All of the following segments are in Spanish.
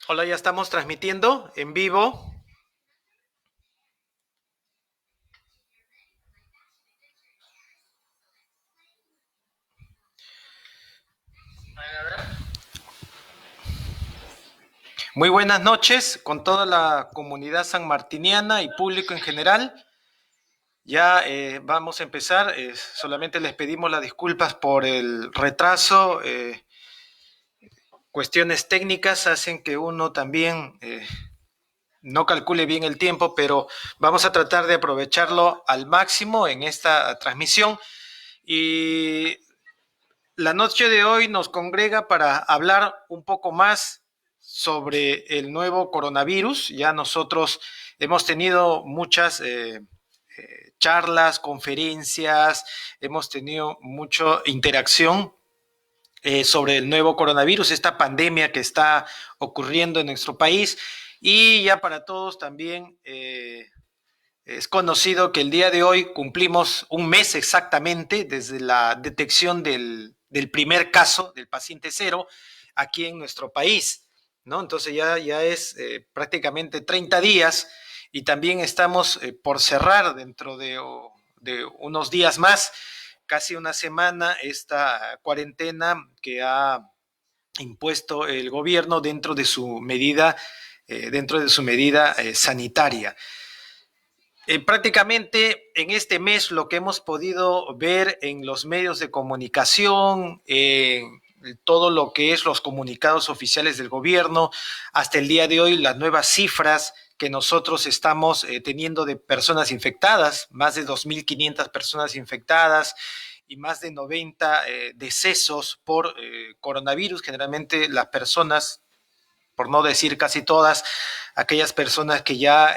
Hola, ya estamos transmitiendo en vivo. Muy buenas noches con toda la comunidad sanmartiniana y público en general. Ya vamos a empezar. Solamente les pedimos las disculpas por el retraso. Cuestiones técnicas hacen que uno también no calcule bien el tiempo, pero vamos a tratar de aprovecharlo al máximo en esta transmisión. Y la noche de hoy nos congrega para hablar un poco más sobre el nuevo coronavirus. Ya nosotros hemos tenido muchas charlas, conferencias, hemos tenido mucha interacción sobre el nuevo coronavirus, esta pandemia que está ocurriendo en nuestro país. Y ya para todos también es conocido que el día de hoy cumplimos un mes exactamente desde la detección del primer caso del paciente cero aquí en nuestro país, ¿no? Entonces ya es prácticamente 30 días y también estamos por cerrar dentro de unos días más, casi una semana, esta cuarentena que ha impuesto el gobierno dentro de su medida sanitaria. Prácticamente en este mes lo que hemos podido ver en los medios de comunicación, todo lo que es los comunicados oficiales del gobierno, hasta el día de hoy las nuevas cifras que nosotros estamos teniendo de personas infectadas, más de 2.500 personas infectadas y más de 90 decesos por coronavirus. Generalmente las personas, por no decir casi todas, aquellas personas que ya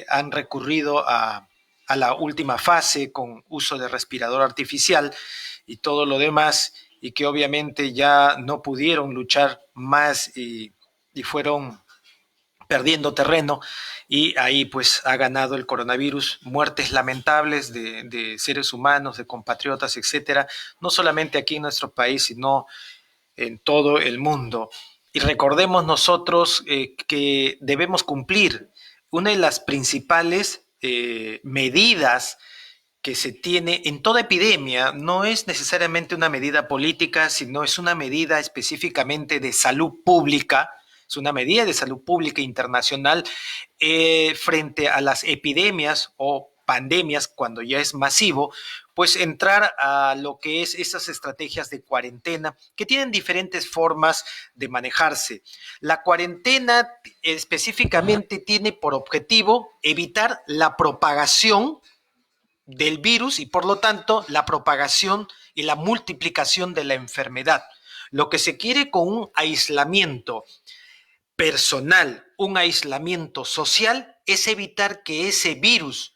han recurrido a la última fase con uso de respirador artificial y todo lo demás, y que obviamente ya no pudieron luchar más y fueron perdiendo terreno, y ahí pues ha ganado el coronavirus, muertes lamentables de seres humanos, de compatriotas, etcétera, no solamente aquí en nuestro país, sino en todo el mundo. Y recordemos nosotros que debemos cumplir una de las principales medidas que se tiene en toda epidemia. No es necesariamente una medida política, sino es una medida específicamente de salud pública, es una medida de salud pública internacional frente a las epidemias o pandemias, cuando ya es masivo, pues entrar a lo que es esas estrategias de cuarentena que tienen diferentes formas de manejarse. La cuarentena específicamente tiene por objetivo evitar la propagación del virus y por lo tanto la propagación y la multiplicación de la enfermedad. Lo que se quiere con un aislamiento personal, un aislamiento social, es evitar que ese virus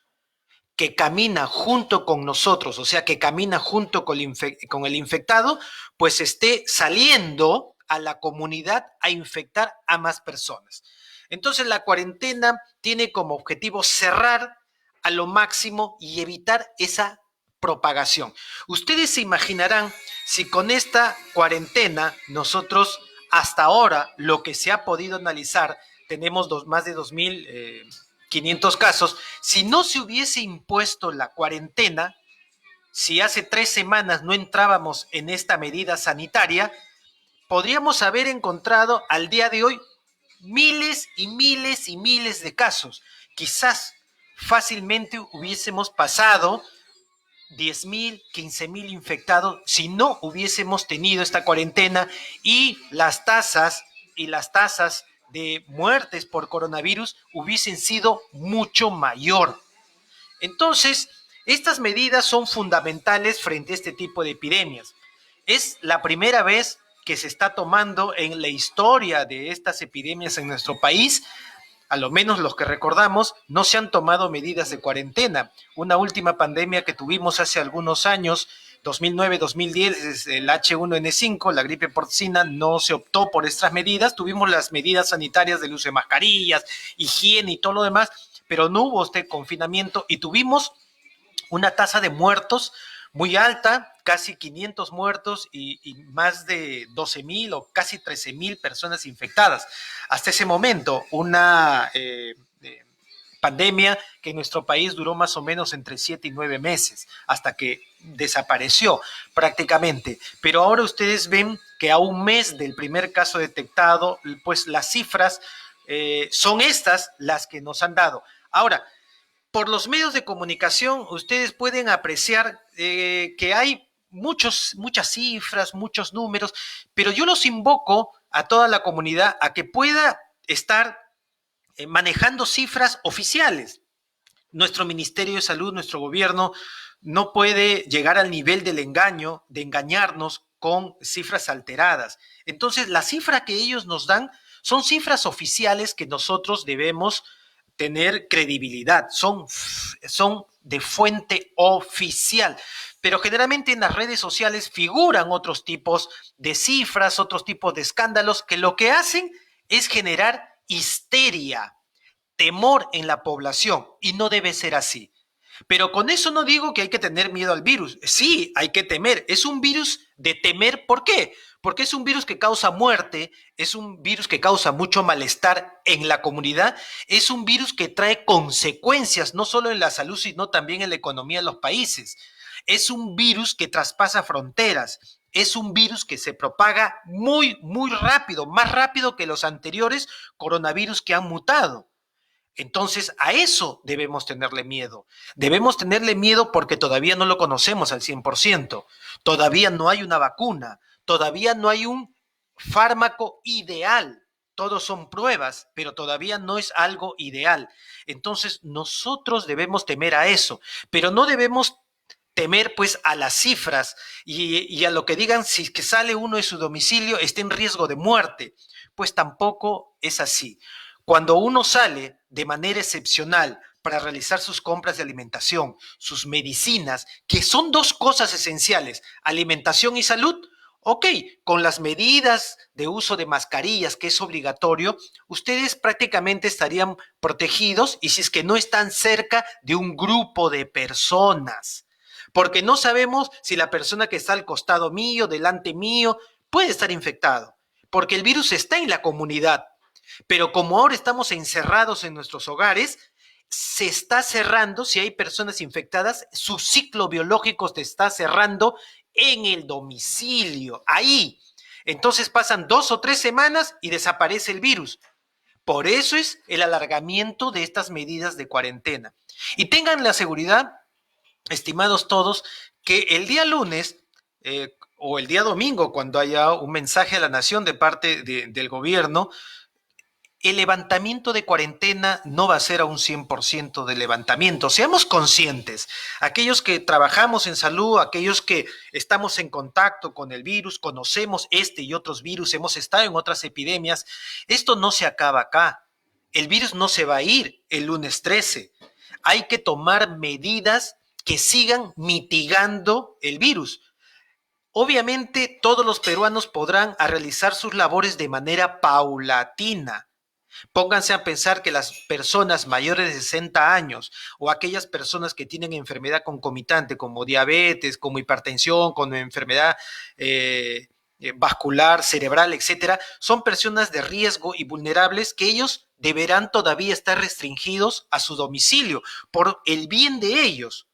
que camina junto con nosotros, o sea, que camina junto con el infectado, pues esté saliendo a la comunidad a infectar a más personas. Entonces la cuarentena tiene como objetivo cerrar a lo máximo y evitar esa propagación. Ustedes se imaginarán si con esta cuarentena nosotros hasta ahora lo que se ha podido analizar, tenemos más de 2.500 casos, si no se hubiese impuesto la cuarentena, si hace 3 semanas no entrábamos en esta medida sanitaria, podríamos haber encontrado al día de hoy miles y miles y miles de casos. Quizás fácilmente hubiésemos pasado 10.000, 15.000 infectados si no hubiésemos tenido esta cuarentena y las tasas de muertes por coronavirus hubiesen sido mucho mayor. Entonces, estas medidas son fundamentales frente a este tipo de epidemias. Es la primera vez que se está tomando en la historia de estas epidemias en nuestro país, a lo menos los que recordamos, no se han tomado medidas de cuarentena. Una última pandemia que tuvimos hace algunos años, 2009-2010, el H1N5, la gripe porcina, no se optó por estas medidas. Tuvimos las medidas sanitarias del uso de mascarillas, higiene y todo lo demás, pero no hubo este confinamiento y tuvimos una tasa de muertos muy alta, casi 500 muertos y más de 12.000 o casi 13.000 personas infectadas. Hasta ese momento, una pandemia que en nuestro país duró más o menos entre 7 y 9 meses, hasta que desapareció prácticamente. Pero ahora ustedes ven que a un mes del primer caso detectado, pues las cifras son estas las que nos han dado. Ahora, por los medios de comunicación, ustedes pueden apreciar que hay muchas cifras, muchos números, pero yo los invoco a toda la comunidad a que pueda estar manejando cifras oficiales. Nuestro Ministerio de Salud, nuestro gobierno, no puede llegar al nivel del engaño, de engañarnos con cifras alteradas. Entonces, la cifra que ellos nos dan son cifras oficiales que nosotros debemos tener credibilidad, son de fuente oficial. Pero generalmente en las redes sociales figuran otros tipos de cifras, otros tipos de escándalos que lo que hacen es generar histeria, temor en la población, y no debe ser así. Pero con eso no digo que hay que tener miedo al virus. Sí, hay que temer. Es un virus de temer. ¿Por qué? Porque es un virus que causa muerte, es un virus que causa mucho malestar en la comunidad, es un virus que trae consecuencias no solo en la salud, sino también en la economía de los países. Es un virus que traspasa fronteras, es un virus que se propaga muy rápido, más rápido que los anteriores coronavirus que han mutado. Entonces, a eso debemos tenerle miedo. Debemos tenerle miedo porque todavía no lo conocemos al 100%. Todavía no hay una vacuna. Todavía no hay un fármaco ideal. Todos son pruebas, pero todavía no es algo ideal. Entonces, nosotros debemos temer a eso, pero no debemos temer pues a las cifras y a lo que digan si que sale uno de su domicilio está en riesgo de muerte. Pues tampoco es así. Cuando uno sale de manera excepcional para realizar sus compras de alimentación, sus medicinas, que son dos cosas esenciales, alimentación y salud, ok, con las medidas de uso de mascarillas, que es obligatorio, ustedes prácticamente estarían protegidos y si es que no están cerca de un grupo de personas, porque no sabemos si la persona que está al costado mío, delante mío, puede estar infectado, porque el virus está en la comunidad. Pero como ahora estamos encerrados en nuestros hogares, se está cerrando, si hay personas infectadas, su ciclo biológico se está cerrando en el domicilio, ahí. Entonces pasan 2 o 3 semanas y desaparece el virus. Por eso es el alargamiento de estas medidas de cuarentena. Y tengan la seguridad, estimados todos, que el día lunes o el día domingo, cuando haya un mensaje a la nación de parte del gobierno, el levantamiento de cuarentena no va a ser a un 100% de levantamiento. Seamos conscientes, aquellos que trabajamos en salud, aquellos que estamos en contacto con el virus, conocemos este y otros virus, hemos estado en otras epidemias, esto no se acaba acá. El virus no se va a ir el lunes 13. Hay que tomar medidas que sigan mitigando el virus. Obviamente todos los peruanos podrán realizar sus labores de manera paulatina. Pónganse a pensar que las personas mayores de 60 años o aquellas personas que tienen enfermedad concomitante como diabetes, como hipertensión, como enfermedad vascular, cerebral, etcétera, son personas de riesgo y vulnerables que ellos deberán todavía estar restringidos a su domicilio por el bien de ellos.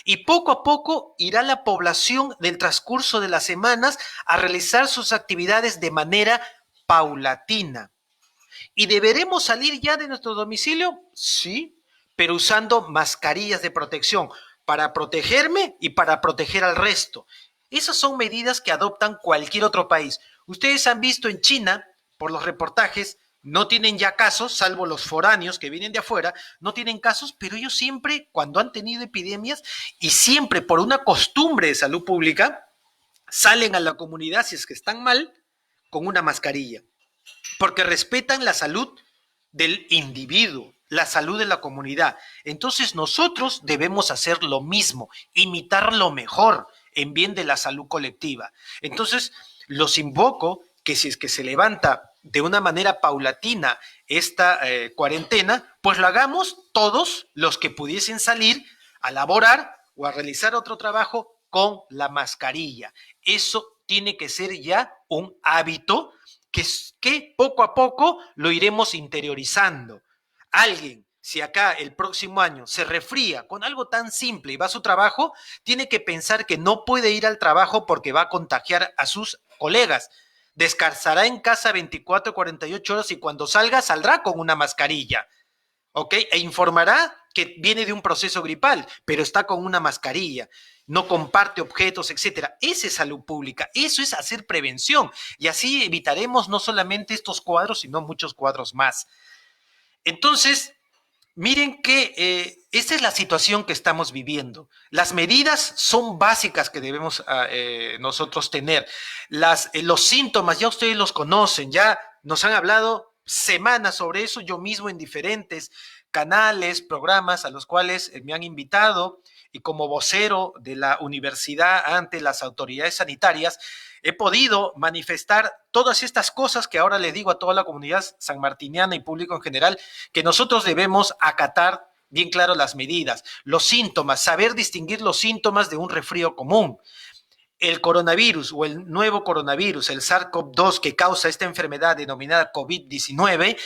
Y poco a poco irá la población del transcurso de las semanas a realizar sus actividades de manera paulatina. ¿Y deberemos salir ya de nuestro domicilio? Sí, pero usando mascarillas de protección para protegerme y para proteger al resto. Esas son medidas que adoptan cualquier otro país. Ustedes han visto en China, por los reportajes, no tienen ya casos, salvo los foráneos que vienen de afuera, no tienen casos, pero ellos siempre, cuando han tenido epidemias y siempre por una costumbre de salud pública, salen a la comunidad si es que están mal con una mascarilla porque respetan la salud del individuo, la salud de la comunidad. Entonces nosotros debemos hacer lo mismo, imitar lo mejor en bien de la salud colectiva. Entonces los invoco que si es que se levanta de una manera paulatina esta cuarentena, pues lo hagamos todos los que pudiesen salir a laborar o a realizar otro trabajo con la mascarilla. Eso tiene que ser ya un hábito que poco a poco lo iremos interiorizando. Alguien, si acá el próximo año se resfría con algo tan simple y va a su trabajo, tiene que pensar que no puede ir al trabajo porque va a contagiar a sus colegas. Descansará en casa 24, 48 horas y cuando salga, saldrá con una mascarilla. ¿Ok? E informará que viene de un proceso gripal, pero está con una mascarilla, no comparte objetos, etcétera. Esa es salud pública, eso es hacer prevención y así evitaremos no solamente estos cuadros, sino muchos cuadros más. Entonces, miren que esta es la situación que estamos viviendo. Las medidas son básicas que debemos nosotros tener. Los síntomas, ya ustedes los conocen, ya nos han hablado semanas sobre eso, yo mismo en diferentes canales, programas a los cuales me han invitado y como vocero de la universidad ante las autoridades sanitarias, he podido manifestar todas estas cosas que ahora le digo a toda la comunidad sanmartiniana y público en general, que nosotros debemos acatar bien claro las medidas, los síntomas, saber distinguir los síntomas de un resfrío común. El coronavirus o el nuevo coronavirus, el SARS-CoV-2 que causa esta enfermedad denominada COVID-19,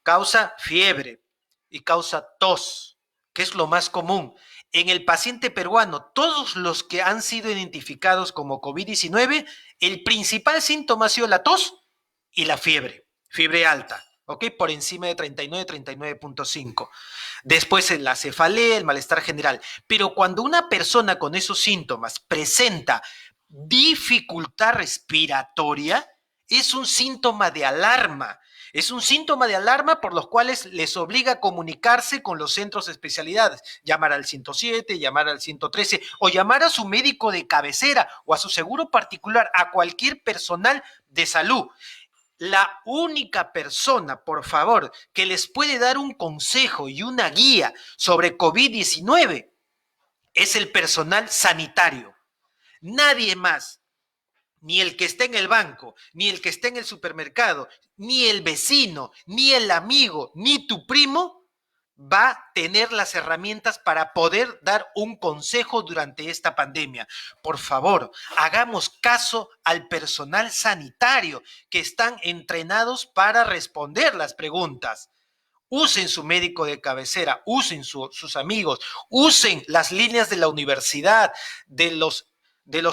causa fiebre y causa tos, que es lo más común. En el paciente peruano, todos los que han sido identificados como COVID-19, el principal síntoma ha sido la tos y la fiebre alta, ¿ok? Por encima de 39, 39.5. Después la cefalea, el malestar general. Pero cuando una persona con esos síntomas presenta dificultad respiratoria, es un síntoma de alarma. Es un síntoma de alarma por los cuales les obliga a comunicarse con los centros de especialidades, llamar al 107, llamar al 113 o llamar a su médico de cabecera o a su seguro particular, a cualquier personal de salud. La única persona, por favor, que les puede dar un consejo y una guía sobre COVID-19 es el personal sanitario. Nadie más, ni el que está en el banco, ni el que está en el supermercado, ni el vecino, ni el amigo, ni tu primo va a tener las herramientas para poder dar un consejo durante esta pandemia. Por favor, hagamos caso al personal sanitario que están entrenados para responder las preguntas. Usen su médico de cabecera, usen sus amigos, usen las líneas de la universidad, de los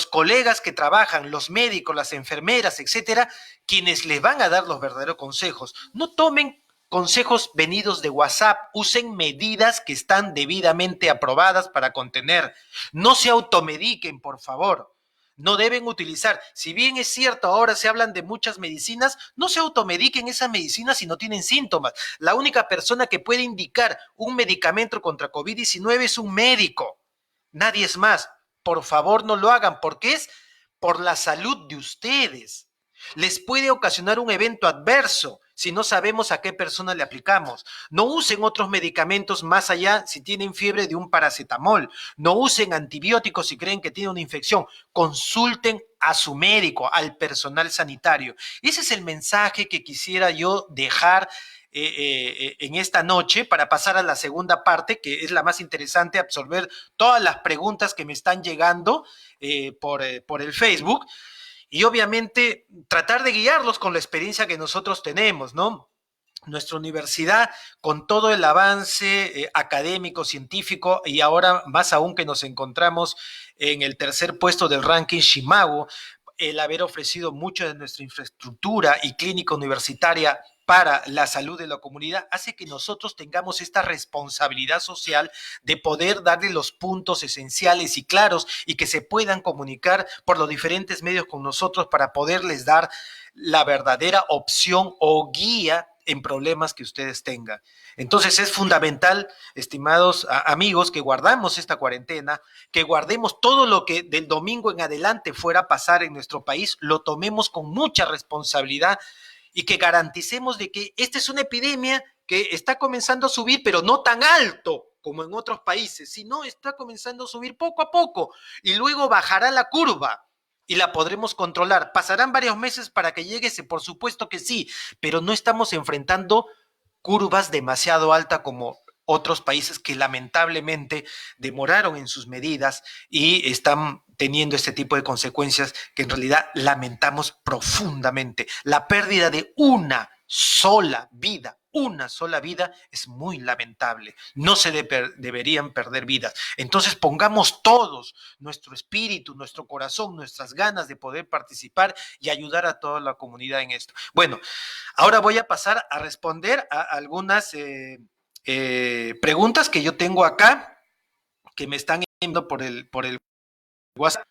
colegas que trabajan, los médicos, las enfermeras, etcétera, quienes les van a dar los verdaderos consejos. No tomen consejos venidos de WhatsApp, usen medidas que están debidamente aprobadas para contener. No se automediquen, por favor. No deben utilizar, si bien es cierto, ahora se hablan de muchas medicinas, no se automediquen esas medicinas si no tienen síntomas. La única persona que puede indicar un medicamento contra COVID-19 es un médico. Nadie es más. Por favor, no lo hagan, porque es por la salud de ustedes. Les puede ocasionar un evento adverso si no sabemos a qué persona le aplicamos. No usen otros medicamentos más allá si tienen fiebre de un paracetamol. No usen antibióticos si creen que tienen una infección. Consulten a su médico, al personal sanitario. Ese es el mensaje que quisiera yo dejar en esta noche para pasar a la segunda parte, que es la más interesante, absorber todas las preguntas que me están llegando por el Facebook y obviamente tratar de guiarlos con la experiencia que nosotros tenemos, ¿no? Nuestra universidad, con todo el avance académico, científico, y ahora más aún que nos encontramos en el tercer puesto del ranking Shimago, el haber ofrecido mucho de nuestra infraestructura y clínica universitaria para la salud de la comunidad, hace que nosotros tengamos esta responsabilidad social de poder darle los puntos esenciales y claros y que se puedan comunicar por los diferentes medios con nosotros para poderles dar la verdadera opción o guía en problemas que ustedes tengan. Entonces es fundamental, estimados amigos, que guardamos esta cuarentena, que guardemos todo lo que del domingo en adelante fuera a pasar en nuestro país, lo tomemos con mucha responsabilidad y que garanticemos de que esta es una epidemia que está comenzando a subir, pero no tan alto como en otros países, sino está comenzando a subir poco a poco y luego bajará la curva y la podremos controlar. Pasarán varios meses para que llegue ese, por supuesto que sí, pero no estamos enfrentando curvas demasiado altas como otros países que lamentablemente demoraron en sus medidas y están teniendo este tipo de consecuencias que en realidad lamentamos profundamente. La pérdida de una sola vida es muy lamentable. No se deberían perder vidas. Entonces pongamos todos nuestro espíritu, nuestro corazón, nuestras ganas de poder participar y ayudar a toda la comunidad en esto. Bueno, ahora voy a pasar a responder a algunas preguntas que yo tengo acá, que me están enviando por el WhatsApp.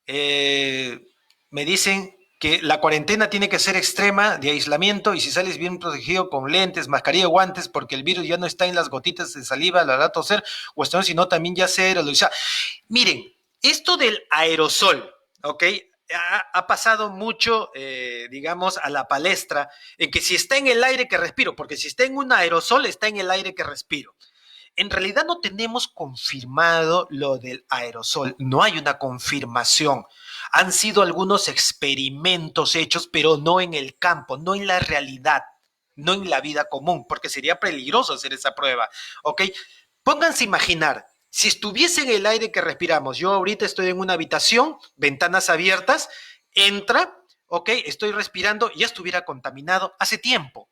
Me dicen que la cuarentena tiene que ser extrema de aislamiento y si sales bien protegido con lentes, mascarilla, guantes, porque el virus ya no está en las gotitas de saliva, la hará toser, o esto, sino también ya se aerosoliza. Miren, esto del aerosol, ¿ok? Ha pasado mucho, digamos, a la palestra, en que si está en el aire que respiro, porque si está en un aerosol, está en el aire que respiro. En realidad no tenemos confirmado lo del aerosol, no hay una confirmación. Han sido algunos experimentos hechos, pero no en el campo, no en la realidad, no en la vida común, porque sería peligroso hacer esa prueba, ¿ok? Pónganse a imaginar, si estuviese en el aire que respiramos, yo ahorita estoy en una habitación, ventanas abiertas, entra, ¿ok? Estoy respirando, ya estuviera contaminado hace tiempo.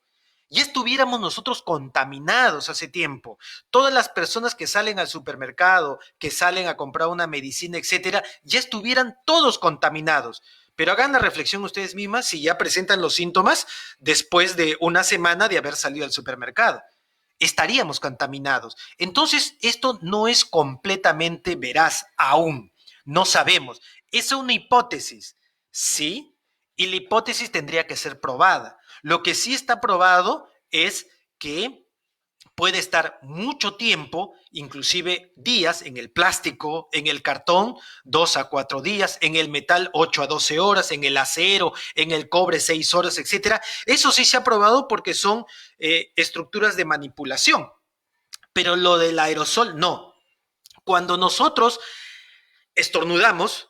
Ya estuviéramos nosotros contaminados hace tiempo. Todas las personas que salen al supermercado, que salen a comprar una medicina, etcétera, ya estuvieran todos contaminados. Pero hagan la reflexión ustedes mismas si ya presentan los síntomas después de una semana de haber salido al supermercado. Estaríamos contaminados. Entonces, esto no es completamente veraz aún. No sabemos. Es una hipótesis, ¿sí? Y la hipótesis tendría que ser probada. Lo que sí está probado es que puede estar mucho tiempo, inclusive días, en el plástico, en el cartón, 2 a 4 días, en el metal 8 a 12 horas, en el acero, en el cobre 6 horas, etcétera. Eso sí se ha probado porque son estructuras de manipulación. Pero lo del aerosol, no. Cuando nosotros estornudamos,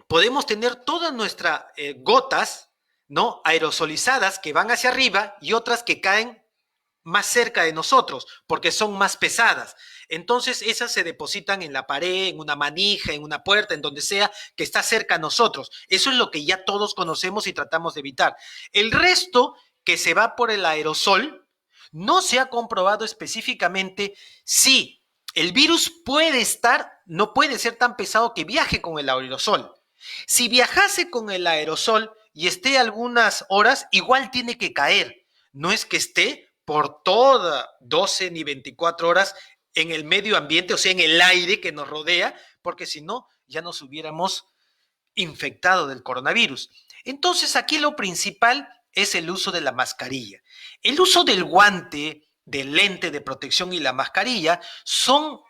podemos tener todas nuestras gotas, ¿no? Aerosolizadas que van hacia arriba y otras que caen más cerca de nosotros, porque son más pesadas. Entonces esas se depositan en la pared, en una manija, en una puerta, en donde sea que está cerca a nosotros. Eso es lo que ya todos conocemos y tratamos de evitar. El resto que se va por el aerosol, no se ha comprobado específicamente si el virus puede estar, no puede ser tan pesado que viaje con el aerosol. Si viajase con el aerosol y esté algunas horas, igual tiene que caer. No es que esté por toda 12 ni 24 horas en el medio ambiente, o sea, en el aire que nos rodea, porque si no, ya nos hubiéramos infectado del coronavirus. Entonces, aquí lo principal es el uso de la mascarilla. El uso del guante, del lente de protección y la mascarilla son,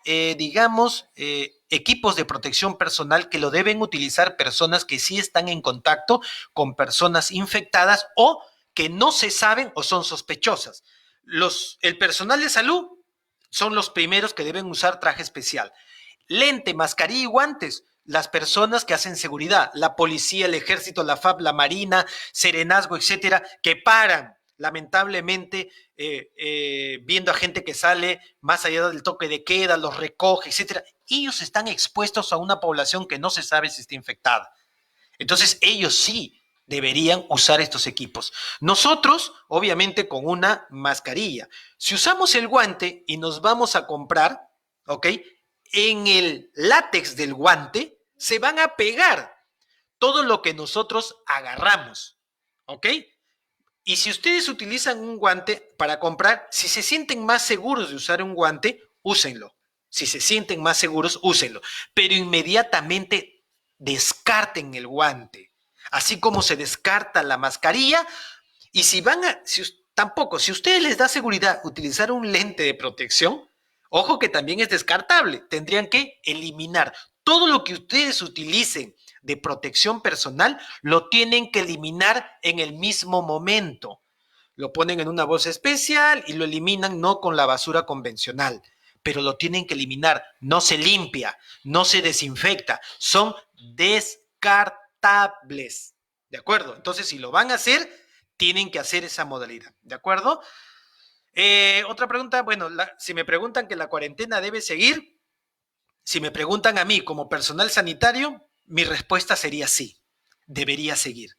equipos de protección personal que lo deben utilizar personas que sí están en contacto con personas infectadas o que no se saben o son sospechosas. El personal de salud son los primeros que deben usar traje especial. Lente, mascarilla y guantes, las personas que hacen seguridad, la policía, el ejército, la FAP, la marina, serenazgo, etcétera, que paran lamentablemente viendo a gente que sale más allá del toque de queda, los recoge, etcétera. Ellos están expuestos a una población que no se sabe si está infectada. Entonces ellos sí deberían usar estos equipos. Nosotros, obviamente, con una mascarilla. Si usamos el guante y nos vamos a comprar, ¿ok? En el látex del guante se van a pegar todo lo que nosotros agarramos, ¿ok? Y si ustedes utilizan un guante para comprar, si se sienten más seguros de usar un guante, úsenlo. Si se sienten más seguros, úsenlo. Pero inmediatamente descarten el guante. Así como se descarta la mascarilla. Y si van a, tampoco, si a ustedes les da seguridad utilizar un lente de protección, ojo que también es descartable. Tendrían que eliminar todo lo que ustedes utilicen de protección personal, lo tienen que eliminar en el mismo momento. Lo ponen en una bolsa especial y lo eliminan no con la basura convencional, pero lo tienen que eliminar. No se limpia, no se desinfecta, son descartables. ¿De acuerdo? Entonces, si lo van a hacer, tienen que hacer esa modalidad. ¿De acuerdo? Otra pregunta, bueno, si me preguntan que la cuarentena debe seguir, si me preguntan a mí como personal sanitario, Mi respuesta sería sí, debería seguir,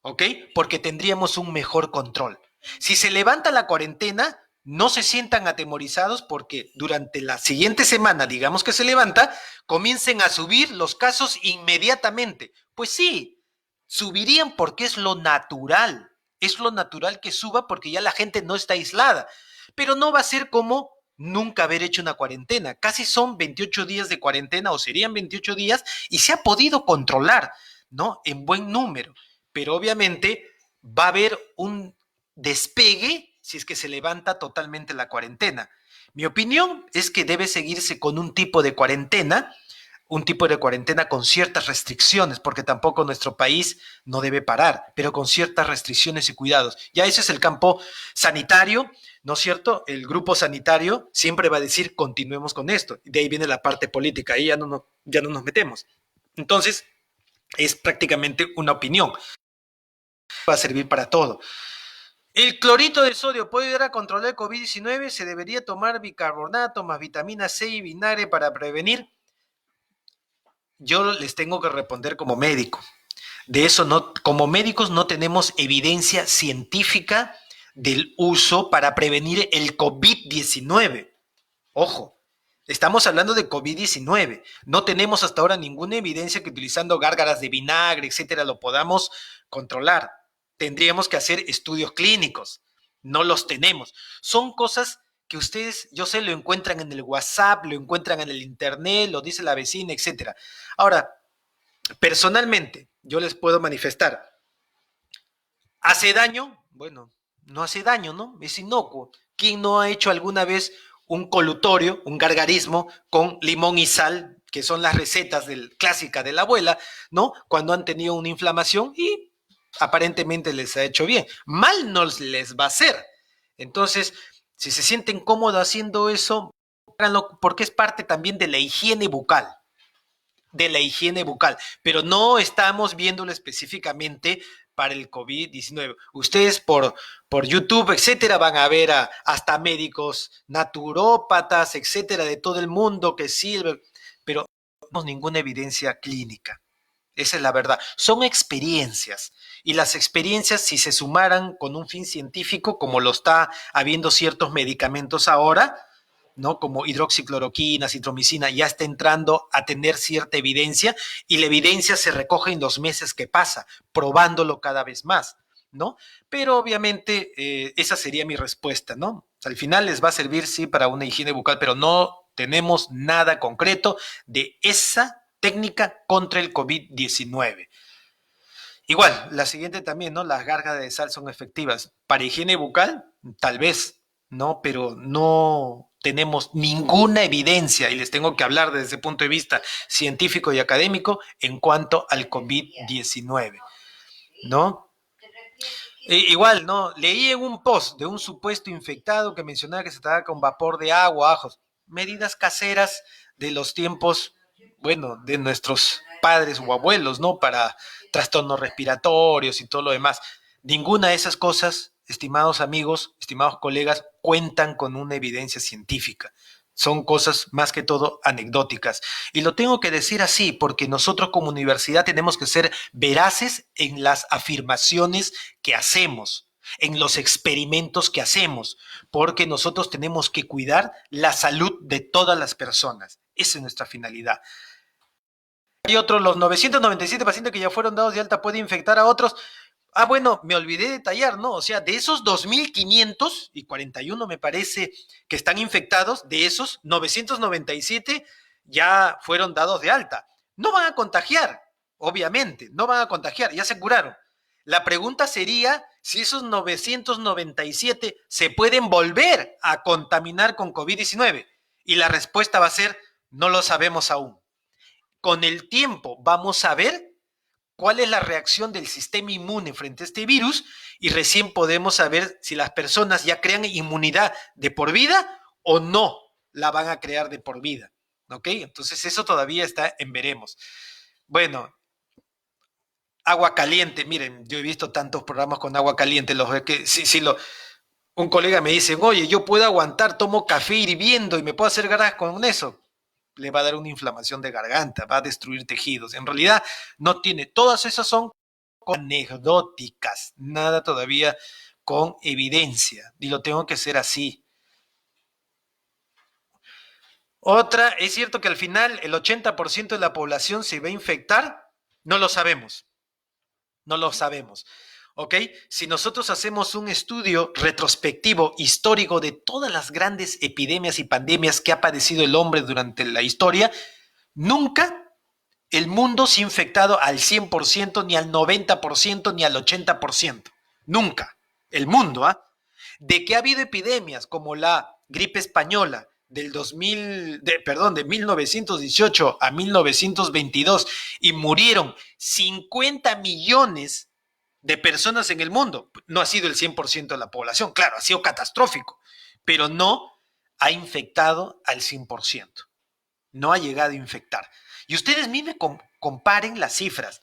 ¿ok? Porque tendríamos un mejor control. Si se levanta la cuarentena, no se sientan atemorizados porque durante la siguiente semana, digamos que se levanta, comiencen a subir los casos inmediatamente. Pues sí, subirían porque es lo natural. Es lo natural que suba porque ya la gente no está aislada. Pero no va a ser como nunca haber hecho una cuarentena. Casi son 28 días de cuarentena o serían 28 días y se ha podido controlar, ¿no? En buen número. Pero obviamente va a haber un despegue si es que se levanta totalmente la cuarentena. Mi opinión es que debe seguirse con un tipo de cuarentena con ciertas restricciones, porque tampoco nuestro país no debe parar, pero con ciertas restricciones y cuidados. Ya ese es el campo sanitario, ¿no es cierto? El grupo sanitario siempre va a decir continuemos con esto. De ahí viene la parte política, ahí ya no nos metemos. Entonces, es prácticamente una opinión. Va a servir para todo. ¿El clorito de sodio puede ayudar a controlar el COVID-19? ¿Se debería tomar bicarbonato más vitamina C y vinagre para prevenir? Yo les tengo que responder como médico. De eso no, como médicos no tenemos evidencia científica del uso para prevenir el COVID-19. Ojo, estamos hablando de COVID-19. No tenemos hasta ahora ninguna evidencia que utilizando gárgaras de vinagre, etcétera, lo podamos controlar. Tendríamos que hacer estudios clínicos. No los tenemos. Son cosas que ustedes, yo sé, lo encuentran en el WhatsApp, lo encuentran en el internet, lo dice la vecina, etcétera. Ahora, personalmente, yo les puedo manifestar, ¿hace daño? Bueno, no hace daño, ¿no? Es inocuo. ¿Quién no ha hecho alguna vez un colutorio, un gargarismo con limón y sal, que son las recetas clásicas de la abuela, ¿no? Cuando han tenido una inflamación y aparentemente les ha hecho bien. Mal no les va a hacer. Entonces, si se sienten cómodos haciendo eso, háganlo porque es parte también de la higiene bucal, pero no estamos viéndolo específicamente para el COVID-19. Ustedes por YouTube, etcétera, van a ver hasta médicos naturópatas, etcétera, de todo el mundo que sirven, pero no tenemos ninguna evidencia clínica. Esa es la verdad. Son experiencias. Y las experiencias, si se sumaran con un fin científico, como lo está habiendo ciertos medicamentos ahora, ¿no? Como hidroxicloroquina, citromicina, ya está entrando a tener cierta evidencia y la evidencia se recoge en los meses que pasa, probándolo cada vez más, ¿no? Pero obviamente esa sería mi respuesta, ¿no? O sea, al final les va a servir, sí, para una higiene bucal, pero no tenemos nada concreto de esa técnica contra el COVID-19. Igual, la siguiente también, ¿no? Las gárgaras de sal son efectivas. Para higiene bucal, tal vez, ¿no? Pero no tenemos ninguna evidencia, y les tengo que hablar desde ese punto de vista científico y académico, en cuanto al COVID-19, ¿no? Igual, ¿no? Leí en un post de un supuesto infectado que mencionaba que se trataba con vapor de agua, ajos, medidas caseras de los tiempos, bueno, de nuestros padres o abuelos, ¿no? Para trastornos respiratorios y todo lo demás. Ninguna de esas cosas, estimados amigos, estimados colegas, cuentan con una evidencia científica. Son cosas más que todo anecdóticas. Y lo tengo que decir así porque nosotros como universidad tenemos que ser veraces en las afirmaciones que hacemos, en los experimentos que hacemos, porque nosotros tenemos que cuidar la salud de todas las personas. Esa es nuestra finalidad. Hay otros, los 997 pacientes que ya fueron dados de alta pueden infectar a otros. Ah, bueno, me olvidé de detallar, ¿no? O sea, de esos 2.541 me parece que están infectados, de esos 997 ya fueron dados de alta. No van a contagiar, obviamente, no van a contagiar, ya se curaron. La pregunta sería si esos 997 se pueden volver a contaminar con COVID-19. Y la respuesta va a ser, no lo sabemos aún. Con el tiempo vamos a ver cuál es la reacción del sistema inmune frente a este virus y recién podemos saber si las personas ya crean inmunidad de por vida o no la van a crear de por vida. ¿Ok? Entonces eso todavía está en veremos. Bueno, agua caliente. Miren, yo he visto tantos programas con agua caliente. Un colega me dice, oye, yo puedo aguantar, tomo café hirviendo y me puedo hacer garras con eso. le va a dar una inflamación de garganta, va a destruir tejidos. En realidad no tiene, todas esas son anecdóticas, nada todavía con evidencia, y lo tengo que hacer así. Otra, es cierto que al final el 80% de la población se va a infectar, no lo sabemos, no lo sabemos. ¿Ok? Si nosotros hacemos un estudio retrospectivo, histórico de todas las grandes epidemias y pandemias que ha padecido el hombre durante la historia, nunca el mundo se ha infectado al 100%, ni al 90%, ni al 80%. Nunca. El mundo, ¿ah? De que ha habido epidemias como la gripe española de 1918 a 1922 y murieron 50 millones de personas en el mundo. No ha sido el 100% de la población, claro, ha sido catastrófico, pero no ha infectado al 100%. No ha llegado a infectar. Y ustedes miren, comparen las cifras.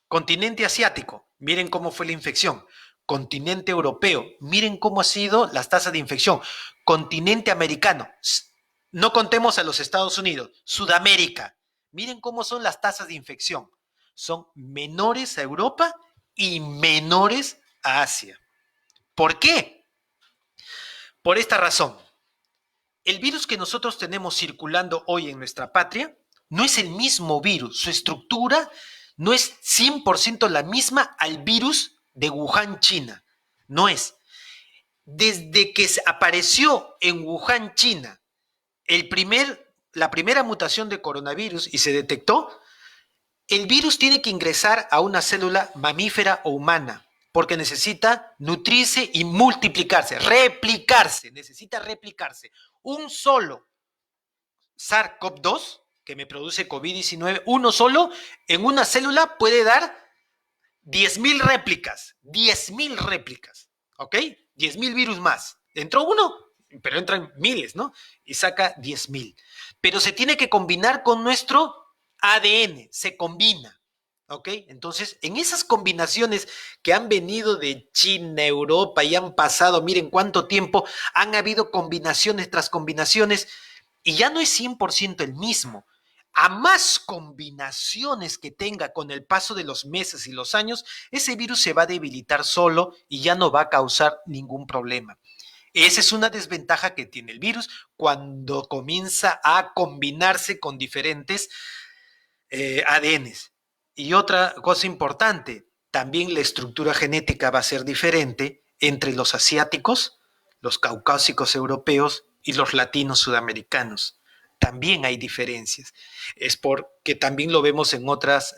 Continente asiático, miren cómo fue la infección. Continente europeo, miren cómo ha sido las tasas de infección. Continente americano, no contemos a los Estados Unidos. Sudamérica, miren cómo son las tasas de infección. Son menores a Europa y menores a Asia. ¿Por qué? Por esta razón. El virus que nosotros tenemos circulando hoy en nuestra patria no es el mismo virus. Su estructura no es 100% la misma al virus de Wuhan, China. No es. Desde que apareció en Wuhan, China, la primera mutación de coronavirus y se detectó, el virus tiene que ingresar a una célula mamífera o humana porque necesita nutrirse y multiplicarse, necesita replicarse. Un solo SARS-CoV-2 que me produce COVID-19, uno solo en una célula puede dar 10,000 réplicas, 10,000 réplicas, ¿ok? 10,000 virus más. Entró uno, pero entran miles, ¿no? Y saca 10,000. Pero se tiene que combinar con nuestro ADN, se combina, ¿ok? Entonces, en esas combinaciones que han venido de China, Europa y han pasado, miren cuánto tiempo, han habido combinaciones tras combinaciones y ya no es 100% el mismo. A más combinaciones que tenga con el paso de los meses y los años, ese virus se va a debilitar solo y ya no va a causar ningún problema. Esa es una desventaja que tiene el virus cuando comienza a combinarse con diferentes ADNs. Y otra cosa importante, también la estructura genética va a ser diferente entre los asiáticos, los caucásicos europeos y los latinos sudamericanos. También hay diferencias. Es porque también lo vemos en otras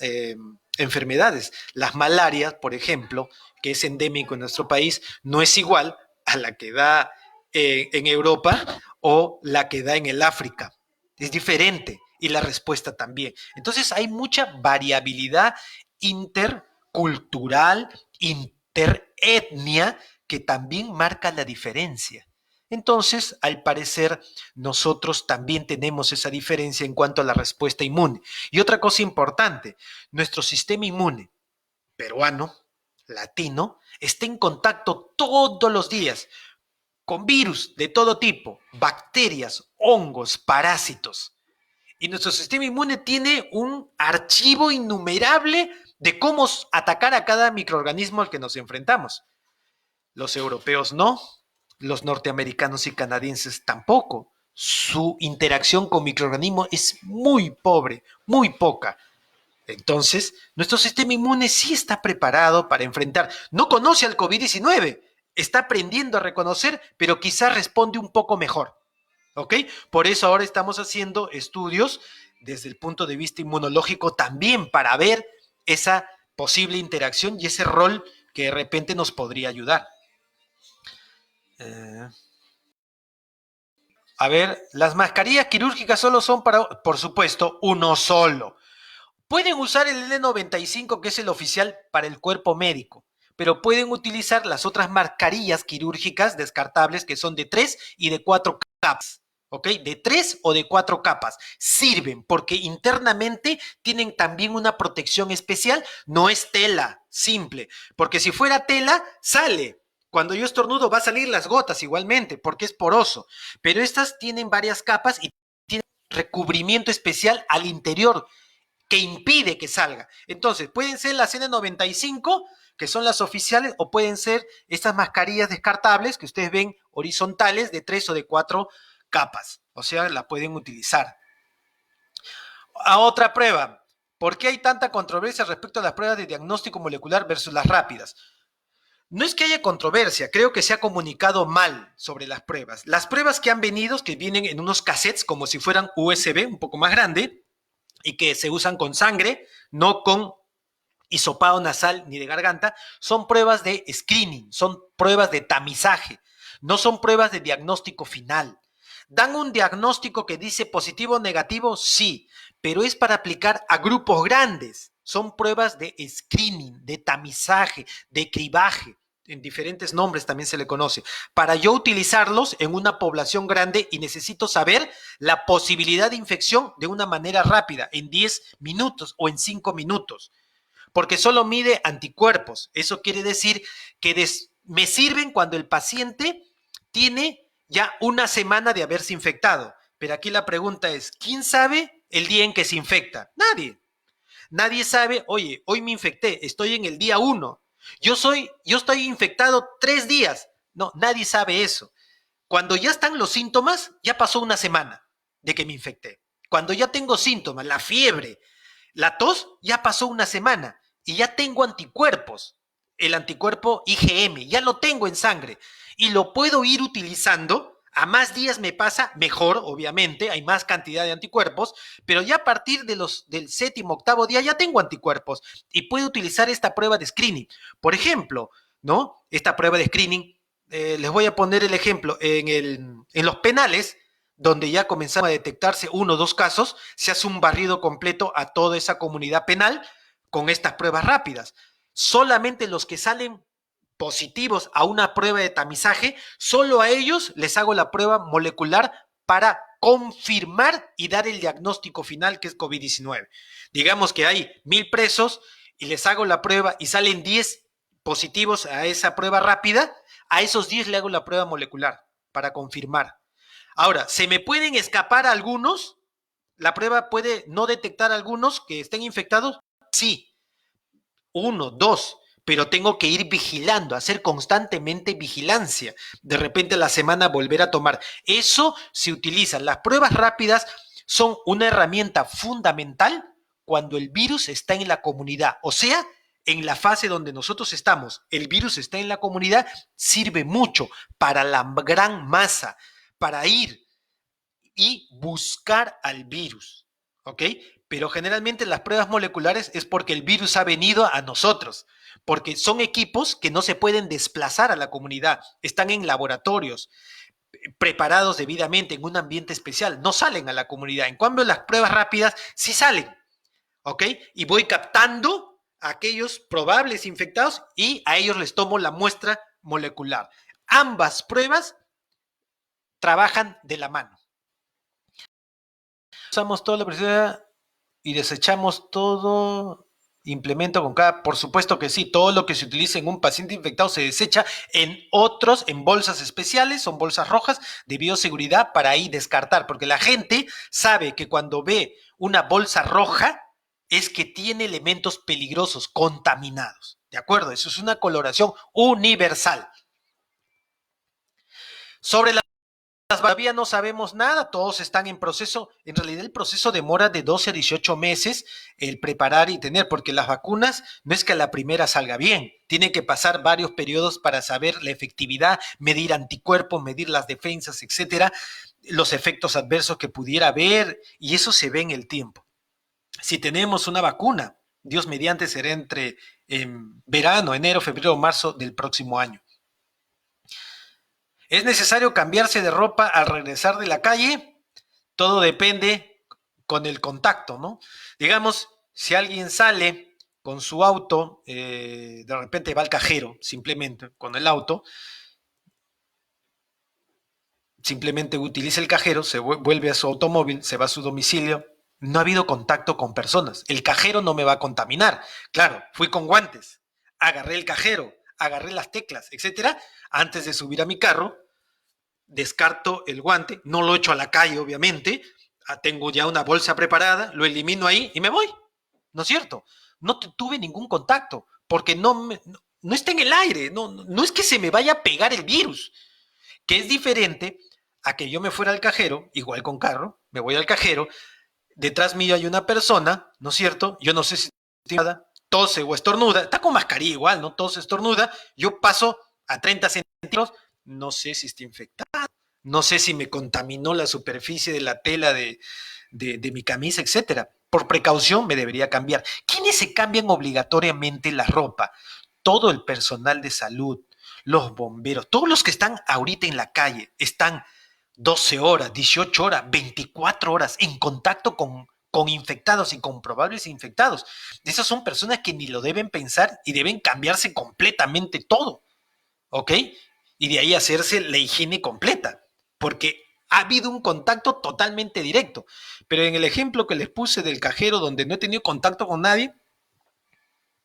enfermedades. Las malarias, por ejemplo, que es endémico en nuestro país, no es igual a la que da en Europa o la que da en el África. Es diferente y la respuesta también. Entonces hay mucha variabilidad intercultural, interetnia, que también marca la diferencia. Entonces, al parecer, nosotros también tenemos esa diferencia en cuanto a la respuesta inmune. Y otra cosa importante, nuestro sistema inmune peruano, latino, está en contacto todos los días con virus de todo tipo, bacterias, hongos, parásitos. Y nuestro sistema inmune tiene un archivo innumerable de cómo atacar a cada microorganismo al que nos enfrentamos. Los europeos no, los norteamericanos y canadienses tampoco. Su interacción con microorganismos es muy pobre, muy poca. Entonces, nuestro sistema inmune sí está preparado para enfrentar. No conoce al COVID-19, está aprendiendo a reconocer, pero quizás responde un poco mejor. ¿Ok? Por eso ahora estamos haciendo estudios desde el punto de vista inmunológico también para ver esa posible interacción y ese rol que de repente nos podría ayudar. A ver, las mascarillas quirúrgicas solo son para, por supuesto, uno solo. Pueden usar el N95, que es el oficial para el cuerpo médico, pero pueden utilizar las otras mascarillas quirúrgicas descartables que son de 3 y de 4 capas. ¿Ok? De 3 o de 4 capas. Sirven porque internamente tienen también una protección especial. No es tela simple, porque si fuera tela, sale. Cuando yo estornudo va a salir las gotas igualmente, porque es poroso. Pero estas tienen varias capas y tienen recubrimiento especial al interior que impide que salga. Entonces, pueden ser las N95, que son las oficiales, o pueden ser estas mascarillas descartables que ustedes ven horizontales de 3 o de 4 capas. O sea, la pueden utilizar. A otra prueba. ¿Por qué hay tanta controversia respecto a las pruebas de diagnóstico molecular versus las rápidas? No es que haya controversia, creo que se ha comunicado mal sobre las pruebas. Las pruebas que han venido, que vienen en unos cassettes como si fueran USB, un poco más grande, y que se usan con sangre, no con hisopado nasal ni de garganta, son pruebas de screening, son pruebas de tamizaje, no son pruebas de diagnóstico final. ¿Dan un diagnóstico que dice positivo o negativo? Sí, pero es para aplicar a grupos grandes. Son pruebas de screening, de tamizaje, de cribaje. En diferentes nombres también se le conoce, para yo utilizarlos en una población grande y necesito saber la posibilidad de infección de una manera rápida, en 10 minutos o en 5 minutos, porque solo mide anticuerpos. Eso quiere decir que me sirven cuando el paciente tiene ya una semana de haberse infectado. Pero aquí la pregunta es, ¿quién sabe el día en que se infecta? Nadie. Nadie sabe, oye, hoy me infecté, estoy en el día 1. Yo estoy infectado 3 días. No, nadie sabe eso. Cuando ya están los síntomas, ya pasó una semana de que me infecté. Cuando ya tengo síntomas, la fiebre, la tos, ya pasó una semana y ya tengo anticuerpos. El anticuerpo IgM, ya lo tengo en sangre y lo puedo ir utilizando. A más días me pasa, mejor, obviamente, hay más cantidad de anticuerpos, pero ya a partir del séptimo, octavo día ya tengo anticuerpos y puedo utilizar esta prueba de screening. Por ejemplo, ¿no? Esta prueba de screening, les voy a poner el ejemplo, en los penales, donde ya comenzaron a detectarse 1 o 2 casos, se hace un barrido completo a toda esa comunidad penal con estas pruebas rápidas. Solamente los que salen positivos a una prueba de tamizaje, solo a ellos les hago la prueba molecular para confirmar y dar el diagnóstico final, que es COVID-19. Digamos que hay 1000 presos y les hago la prueba y salen 10 positivos a esa prueba rápida, a esos 10 le hago la prueba molecular para confirmar. Ahora, ¿se me pueden escapar algunos? ¿La prueba puede no detectar algunos que estén infectados? Sí, 1, 2, pero tengo que ir vigilando, hacer constantemente vigilancia. De repente a la semana volver a tomar. Eso se utiliza. Las pruebas rápidas son una herramienta fundamental cuando el virus está en la comunidad. O sea, en la fase donde nosotros estamos, el virus está en la comunidad, sirve mucho para la gran masa, para ir y buscar al virus, ¿ok? Pero generalmente las pruebas moleculares es porque el virus ha venido a nosotros, porque son equipos que no se pueden desplazar a la comunidad, están en laboratorios, preparados debidamente en un ambiente especial, no salen a la comunidad. En cambio, las pruebas rápidas sí salen, ¿ok? Y voy captando a aquellos probables infectados y a ellos les tomo la muestra molecular. Ambas pruebas trabajan de la mano. Usamos toda la presión y desechamos todo implemento con cada, por supuesto que sí, todo lo que se utilice en un paciente infectado se desecha en otros, en bolsas especiales, son bolsas rojas de bioseguridad para ahí descartar, porque la gente sabe que cuando ve una bolsa roja es que tiene elementos peligrosos, contaminados, ¿de acuerdo? Eso es una coloración universal. Sobre la todavía no sabemos nada, todos están en proceso. En realidad el proceso demora de 12 a 18 meses el preparar y tener, porque las vacunas no es que a la primera salga bien, tiene que pasar varios periodos para saber la efectividad, medir anticuerpos, medir las defensas, etcétera, los efectos adversos que pudiera haber, y eso se ve en el tiempo. Si tenemos una vacuna, Dios mediante será entre verano, enero, febrero, marzo del próximo año. ¿Es necesario cambiarse de ropa al regresar de la calle? Todo depende con el contacto, ¿no? Digamos, si alguien sale con su auto, de repente va al cajero, simplemente con el auto, simplemente utiliza el cajero, se vuelve a su automóvil, se va a su domicilio, no ha habido contacto con personas. El cajero no me va a contaminar. Claro, fui con guantes, agarré el cajero, agarré las teclas, etcétera, antes de subir a mi carro, descarto el guante, no lo echo a la calle, obviamente, tengo ya una bolsa preparada, lo elimino ahí y me voy, ¿no es cierto? No tuve ningún contacto, porque no está en el aire, no es que se me vaya a pegar el virus, que es diferente a que yo me fuera al cajero, igual con carro, me voy al cajero, detrás mío hay una persona, ¿no es cierto? Yo no sé si nada, tose o estornuda, está con mascarilla igual, ¿no? Tose, estornuda, yo paso a 30 centímetros, no sé si está infectado, no sé si me contaminó la superficie de la tela de mi camisa, etcétera. Por precaución me debería cambiar. ¿Quiénes se cambian obligatoriamente la ropa? Todo el personal de salud, los bomberos, todos los que están ahorita en la calle, están 12 horas, 18 horas, 24 horas en contacto con infectados y con probables infectados. Esas son personas que ni lo deben pensar y deben cambiarse completamente todo, ¿ok? Y de ahí hacerse la higiene completa, porque ha habido un contacto totalmente directo. Pero en el ejemplo que les puse del cajero donde no he tenido contacto con nadie,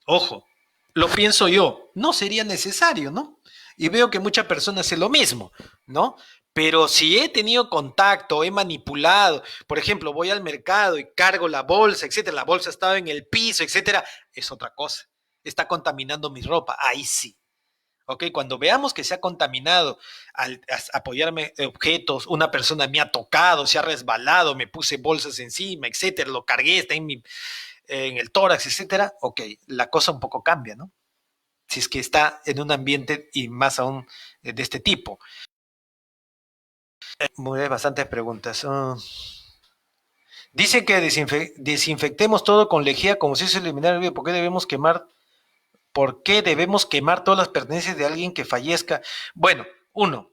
ojo, lo pienso yo, no sería necesario, ¿no? Y veo que muchas personas hacen lo mismo, ¿no? Pero si he tenido contacto, he manipulado, por ejemplo, voy al mercado y cargo la bolsa, etcétera, la bolsa estaba en el piso, etcétera, es otra cosa. Está contaminando mi ropa, ahí sí. ¿Ok? Cuando veamos que se ha contaminado al apoyarme objetos, una persona me ha tocado, se ha resbalado, me puse bolsas encima, etcétera, lo cargué, está en el tórax, etcétera, ok, la cosa un poco cambia, ¿no? Si es que está en un ambiente y más aún de este tipo. Muy bastantes preguntas. Dice que desinfectemos todo con lejía como si se eliminara el virus. ¿Por qué debemos quemar todas las pertenencias de alguien que fallezca? Bueno, uno,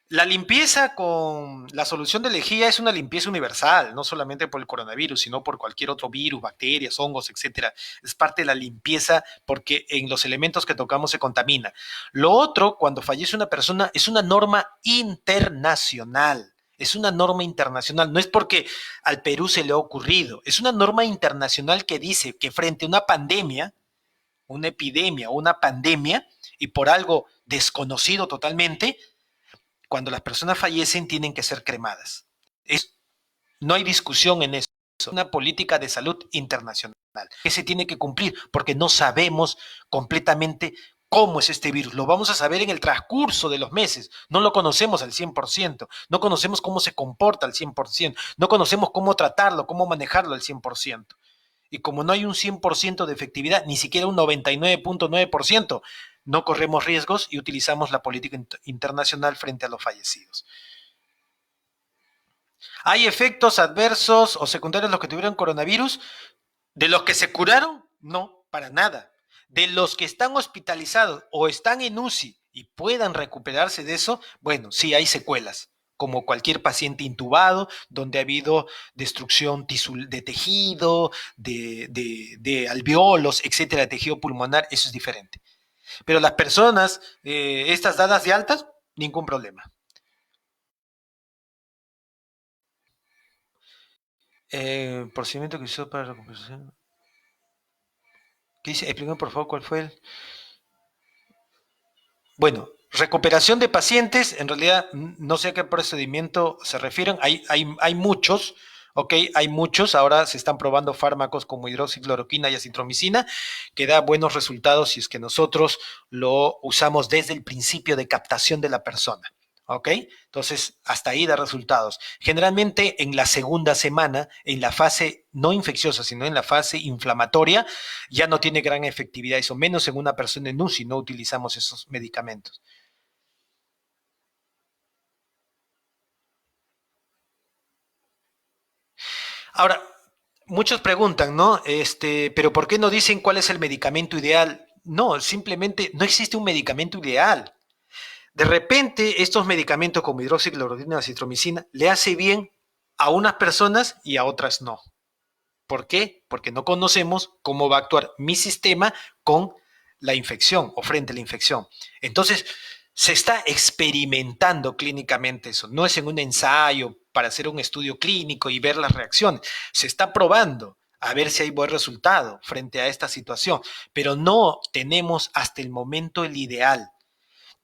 la limpieza con la solución de lejía es una limpieza universal, no solamente por el coronavirus, sino por cualquier otro virus, bacterias, hongos, etcétera. Es parte de la limpieza porque en los elementos que tocamos se contamina. Lo otro, cuando fallece una persona, es una norma internacional. Es una norma internacional, no es porque al Perú se le ha ocurrido, es una norma internacional que dice que frente a una epidemia o una pandemia, y por algo desconocido totalmente, cuando las personas fallecen tienen que ser cremadas. No hay discusión en eso. Es una política de salud internacional que se tiene que cumplir porque no sabemos completamente cómo es este virus. Lo vamos a saber en el transcurso de los meses. No lo conocemos al 100%. No conocemos cómo se comporta al 100%. No conocemos cómo tratarlo, cómo manejarlo al 100%. Y como no hay un 100% de efectividad, ni siquiera un 99.9%, no corremos riesgos y utilizamos la política internacional frente a los fallecidos. ¿Hay efectos adversos o secundarios de los que tuvieron coronavirus? ¿De los que se curaron? No, para nada. De los que están hospitalizados o están en UCI y puedan recuperarse de eso, bueno, sí hay secuelas, como cualquier paciente intubado, donde ha habido destrucción de tejido, de alveolos, etcétera, de tejido pulmonar, eso es diferente. Pero las personas, estas dadas de altas, ningún problema. Procedimiento que se usó para la recuperación. ¿Qué dice? Explícame por favor cuál fue el. Bueno, recuperación de pacientes, en realidad no sé a qué procedimiento se refieren, hay muchos, ¿ok? Hay muchos, ahora se están probando fármacos como hidroxicloroquina y acitromicina, que da buenos resultados si es que nosotros lo usamos desde el principio de captación de la persona. ¿Ok? Entonces, hasta ahí da resultados. Generalmente en la segunda semana, en la fase no infecciosa, sino en la fase inflamatoria, ya no tiene gran efectividad, eso menos en una persona en UCI, no utilizamos esos medicamentos. Ahora, muchos preguntan, ¿no? Pero ¿por qué no dicen cuál es el medicamento ideal? No, simplemente no existe un medicamento ideal. De repente, estos medicamentos como hidroxicloroquina, acitromicina, le hace bien a unas personas y a otras no. ¿Por qué? Porque no conocemos cómo va a actuar mi sistema con la infección o frente a la infección. Entonces, se está experimentando clínicamente eso. No es en un ensayo para hacer un estudio clínico y ver las reacciones. Se está probando a ver si hay buen resultado frente a esta situación, pero no tenemos hasta el momento el ideal.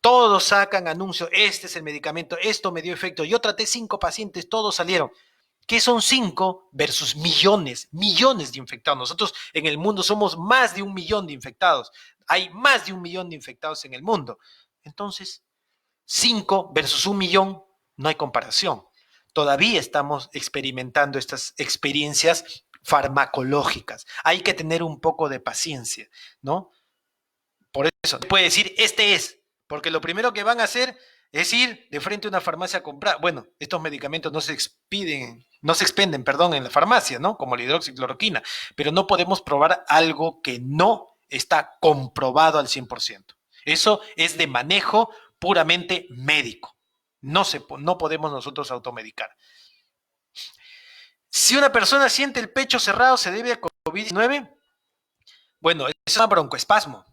Todos sacan anuncios, este es el medicamento, esto me dio efecto. Yo traté 5 pacientes, todos salieron. ¿Qué son 5 versus millones, millones de infectados? Nosotros en el mundo somos más de 1 millón de infectados. Hay más de 1 millón de infectados en el mundo. Entonces, 5 versus 1 millón, no hay comparación. Todavía estamos experimentando estas experiencias farmacológicas. Hay que tener un poco de paciencia, ¿no? Por eso, puede decir, este es, porque lo primero que van a hacer es ir de frente a una farmacia a comprar. Bueno, estos medicamentos no se expenden, perdón, en la farmacia, ¿no? Como la hidroxicloroquina, pero no podemos probar algo que no está comprobado al 100%. Eso es de manejo puramente médico. No podemos nosotros automedicar. Si una persona siente el pecho cerrado, ¿se debe a COVID-19? Bueno, es un broncoespasmo.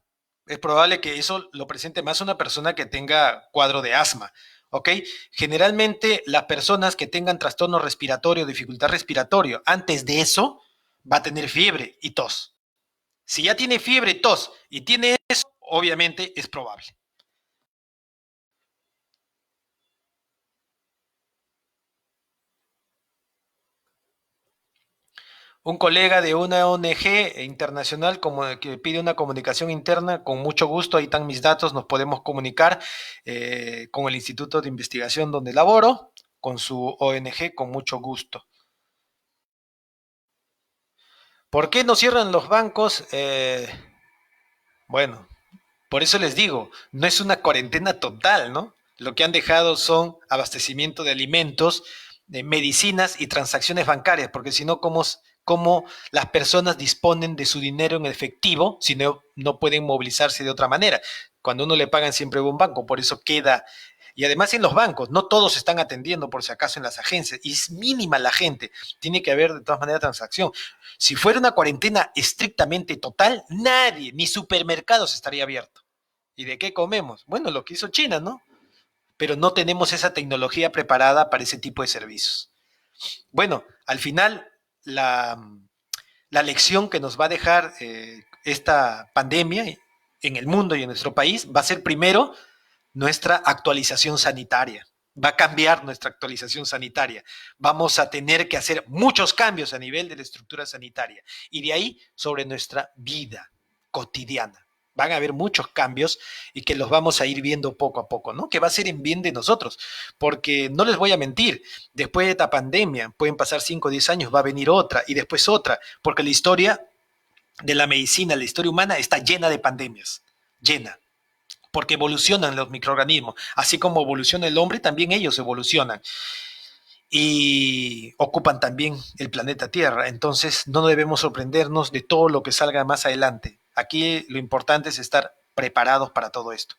Es probable que eso lo presente más una persona que tenga cuadro de asma, ¿ok? Generalmente las personas que tengan trastorno respiratorio, dificultad respiratoria, antes de eso va a tener fiebre y tos. Si ya tiene fiebre, tos y tiene eso, obviamente es probable. Un colega de una ONG internacional como que pide una comunicación interna, con mucho gusto, ahí están mis datos, nos podemos comunicar con el Instituto de Investigación donde laboro, con su ONG, con mucho gusto. ¿Por qué no cierran los bancos? Bueno, por eso les digo, no es una cuarentena total, ¿no? Lo que han dejado son abastecimiento de alimentos, de medicinas y transacciones bancarias, porque si no, ¿cómo las personas disponen de su dinero en efectivo si no pueden movilizarse de otra manera? Cuando uno le pagan siempre a un banco, por eso queda. Y además en los bancos, no todos están atendiendo por si acaso en las agencias, y es mínima la gente, tiene que haber de todas maneras transacción. Si fuera una cuarentena estrictamente total, nadie, ni supermercados estaría abierto. ¿Y de qué comemos? Bueno, lo que hizo China, ¿no? Pero no tenemos esa tecnología preparada para ese tipo de servicios. Bueno, al final, la, la lección que nos va a dejar esta pandemia en el mundo y en nuestro país va a ser primero nuestra actualización sanitaria. Va a cambiar nuestra actualización sanitaria. Vamos a tener que hacer muchos cambios a nivel de la estructura sanitaria y de ahí sobre nuestra vida cotidiana. Van a haber muchos cambios y que los vamos a ir viendo poco a poco, ¿no? Que va a ser en bien de nosotros, porque no les voy a mentir, después de esta pandemia, pueden pasar 5 o 10 años, va a venir otra y después otra, porque la historia de la medicina, la historia humana está llena de pandemias, llena porque evolucionan los microorganismos. Así como evoluciona el hombre, también ellos evolucionan y ocupan también el planeta Tierra. Entonces, no debemos sorprendernos de todo lo que salga más adelante. Aquí lo importante es estar preparados para todo esto.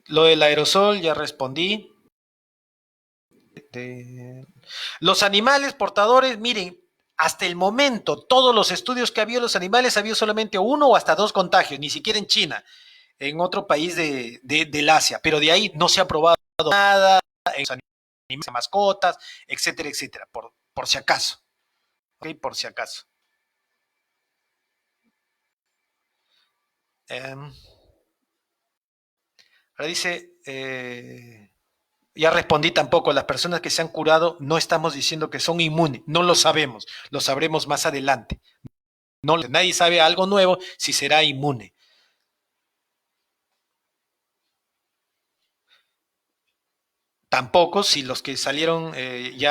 Lo del aerosol ya respondí. Los animales portadores, miren, hasta el momento, todos los estudios que había los animales, había solamente uno o hasta dos contagios, ni siquiera en China, en otro país del Asia, pero de ahí no se ha probado nada en los animales, mascotas, etcétera, etcétera, por si acaso, ¿ok? Por si acaso. Ahora dice, ya respondí tampoco, las personas que se han curado no estamos diciendo que son inmunes, no lo sabremos más adelante. No, nadie sabe algo nuevo si será inmune. Tampoco si los que salieron de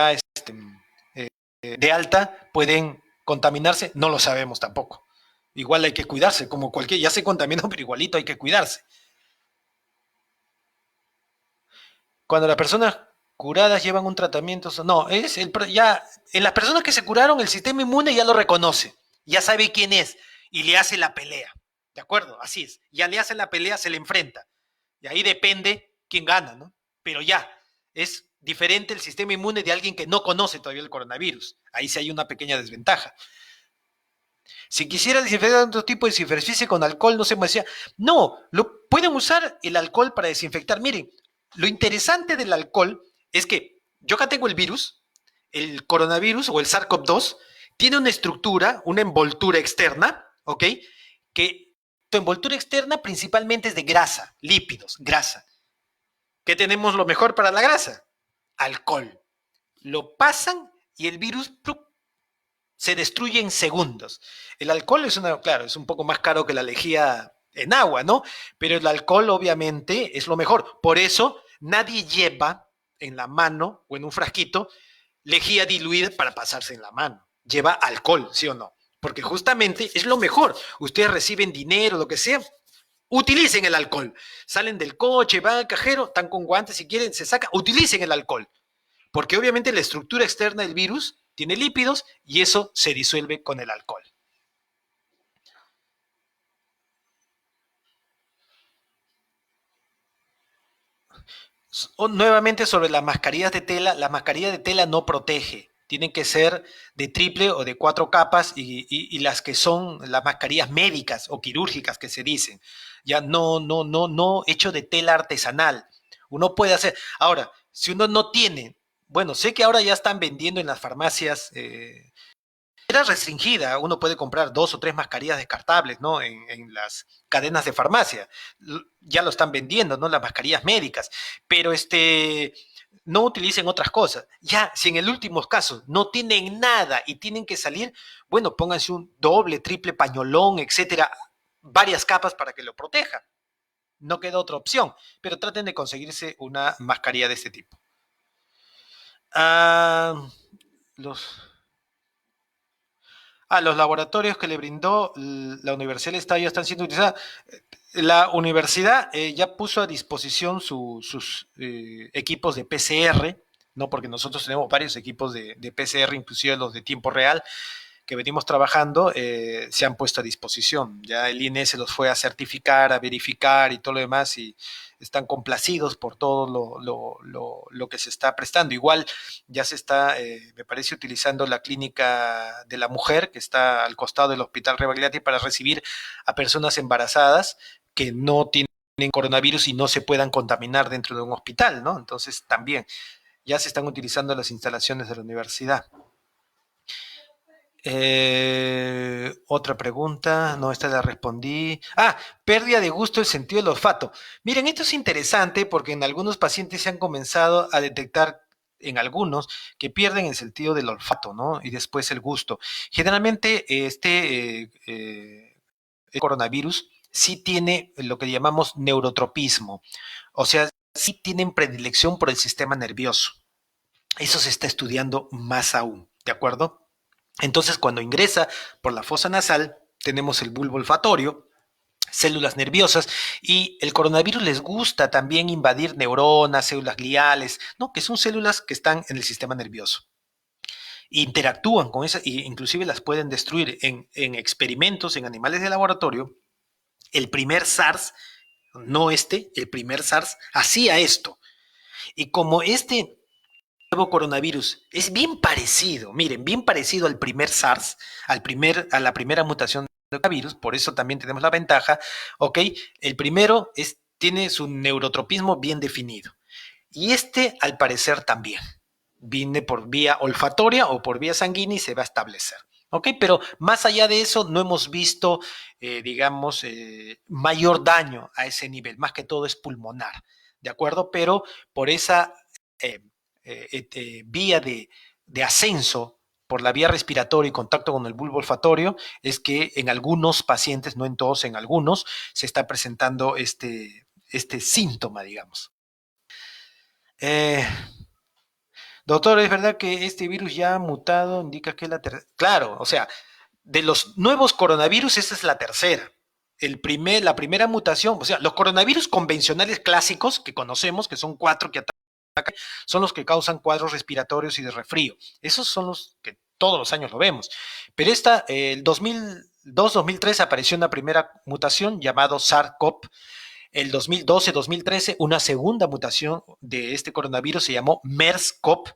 alta pueden contaminarse, no lo sabemos tampoco. Igual hay que cuidarse, como cualquier, ya se contaminó, pero igualito hay que cuidarse. Cuando las personas curadas llevan un tratamiento, no, ya en las personas que se curaron, el sistema inmune ya lo reconoce, ya sabe quién es y le hace la pelea. ¿De acuerdo? Así es. Ya le hace la pelea, se le enfrenta. Y ahí depende quién gana, ¿no? Pero ya, es diferente el sistema inmune de alguien que no conoce todavía el coronavirus. Ahí sí hay una pequeña desventaja. Si quisiera desinfectar otro tipo de superficie con alcohol, no se me decía, no, pueden usar el alcohol para desinfectar. Miren, lo interesante del alcohol es que yo acá tengo el virus, el coronavirus o el SARS-CoV-2, tiene una estructura, una envoltura externa, ¿ok? Que tu envoltura externa principalmente es de grasa, lípidos, grasa. ¿Qué tenemos lo mejor para la grasa? alcohol. Lo pasan y el virus ¡plup! Se destruye en segundos. El alcohol claro, es un poco más caro que la lejía en agua, ¿no? Pero el alcohol obviamente es lo mejor. Por eso nadie lleva en la mano o en un frasquito lejía diluida para pasarse en la mano. Lleva alcohol, ¿sí o no? Porque justamente es lo mejor. Ustedes reciben dinero, lo que sea, utilicen el alcohol. Salen del coche, van al cajero, están con guantes, si quieren, se saca, utilicen el alcohol. Porque obviamente la estructura externa del virus tiene lípidos y eso se disuelve con el alcohol. Nuevamente sobre las mascarillas de tela, la mascarilla de tela no protege. Tienen que ser de triple o de cuatro capas y las que son las mascarillas médicas o quirúrgicas que se dicen. Ya no hecho de tela artesanal. Uno puede hacer. Ahora, si uno no tiene, bueno, sé que ahora ya están vendiendo en las farmacias era restringida, uno puede comprar dos o tres mascarillas descartables, ¿no? En las cadenas de farmacia. Ya lo están vendiendo, ¿no? Las mascarillas médicas. Pero no utilicen otras cosas. Ya, si en el último caso no tienen nada y tienen que salir, bueno, pónganse un doble, triple pañolón, etcétera, varias capas para que lo proteja. No queda otra opción, pero traten de conseguirse una mascarilla de este tipo. Ah, los, los laboratorios que le brindó la Universidad del Estado ya están siendo utilizados. La universidad ya puso a disposición sus equipos de PCR, ¿no? Porque nosotros tenemos varios equipos de PCR, inclusive los de tiempo real, que venimos trabajando, se han puesto a disposición. Ya el INS los fue a certificar, a verificar y todo lo demás, y están complacidos por todo lo que se está prestando. Igual ya se está, me parece, utilizando la clínica de la mujer, que está al costado del Hospital Rebagliati, para recibir a personas embarazadas que no tienen coronavirus y no se puedan contaminar dentro de un hospital, ¿no? Entonces también ya se están utilizando las instalaciones de la universidad. Otra pregunta, no, esta la respondí. Pérdida de gusto del sentido del olfato. Miren, esto es interesante porque en algunos pacientes se han comenzado a detectar, en algunos, que pierden el sentido del olfato, ¿no? Y después el gusto. Generalmente, el coronavirus sí tiene lo que llamamos neurotropismo, o sea, sí tienen predilección por el sistema nervioso. Eso se está estudiando más aún, ¿de acuerdo? Entonces, cuando ingresa por la fosa nasal, tenemos el bulbo olfatorio, células nerviosas, y el coronavirus les gusta también invadir neuronas, células gliales, ¿no? Que son células que están en el sistema nervioso. Interactúan con esas, e inclusive las pueden destruir en experimentos, en animales de laboratorio. El primer SARS, no el primer SARS, hacía esto. Y como este nuevo coronavirus es bien parecido, miren, bien parecido al primer SARS, a la primera mutación del coronavirus, por eso también tenemos la ventaja, ¿ok? El primero tiene su neurotropismo bien definido. Y al parecer, también. Viene por vía olfatoria o por vía sanguínea y se va a establecer. ¿Ok? Pero más allá de eso, no hemos visto, digamos, mayor daño a ese nivel. Más que todo es pulmonar. ¿De acuerdo? Pero por esa eh, vía de ascenso por la vía respiratoria y contacto con el bulbo olfatorio, es que en algunos pacientes, no en todos, en algunos, se está presentando este síntoma, digamos. Eh, Doctor, ¿es verdad que este virus ya ha mutado? Indica que es la tercera. Claro, o sea, de los nuevos coronavirus, esta es la tercera. La primera mutación, o sea, los coronavirus convencionales clásicos que conocemos, que son cuatro que atacan, son los que causan cuadros respiratorios y de resfrío. Esos son los que todos los años lo vemos. Pero el 2002-2003 apareció una primera mutación llamado SARS-CoV. El 2012-2013, una segunda mutación de este coronavirus se llamó MERS-CoV,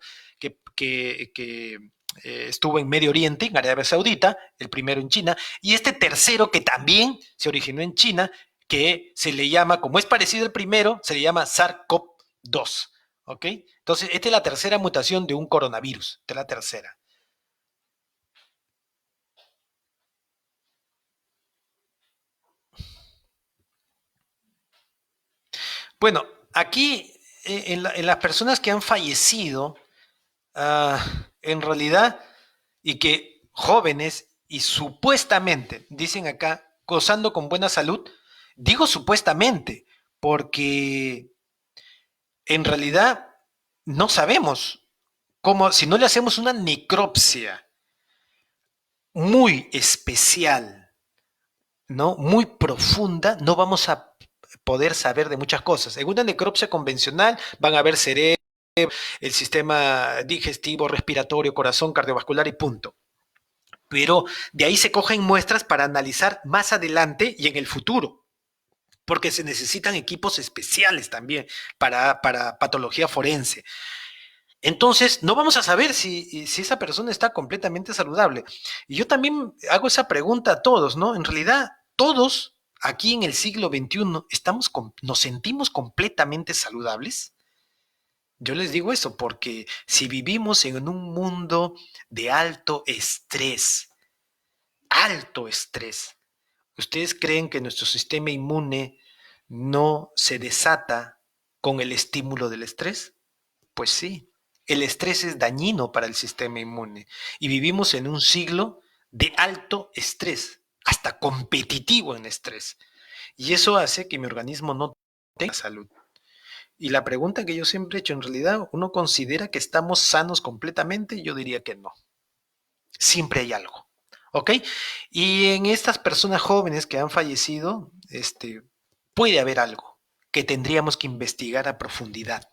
que estuvo en Medio Oriente, en Arabia Saudita, el primero en China, y este tercero que también se originó en China, que se le llama, como es parecido al primero, se le llama SARS-CoV-2. ¿Ok? Entonces, esta es la tercera mutación de un coronavirus, esta es la tercera. Bueno, aquí en las personas que han fallecido, en realidad, y que jóvenes y supuestamente, dicen acá, gozando con buena salud, digo supuestamente, porque en realidad no sabemos cómo, si no le hacemos una necropsia muy especial, ¿no? Muy profunda, no vamos a poder saber de muchas cosas. En una necropsia convencional van a ver cerebro, el sistema digestivo, respiratorio, corazón, cardiovascular y punto. Pero de ahí se cogen muestras para analizar más adelante y en el futuro, porque se necesitan equipos especiales también para patología forense. Entonces, no vamos a saber si esa persona está completamente saludable. Y yo también hago esa pregunta a todos, ¿no? En realidad, todos aquí en el siglo XXI nos sentimos completamente saludables. Yo les digo eso porque si vivimos en un mundo de alto estrés, ¿ustedes creen que nuestro sistema inmune no se desata con el estímulo del estrés? Pues sí, el estrés es dañino para el sistema inmune y vivimos en un siglo de alto estrés, hasta competitivo en estrés. Y eso hace que mi organismo no tenga salud. Y la pregunta que yo siempre he hecho, en realidad, ¿uno considera que estamos sanos completamente? Yo diría que no. Siempre hay algo. ¿Ok? Y en estas personas jóvenes que han fallecido, puede haber algo que tendríamos que investigar a profundidad.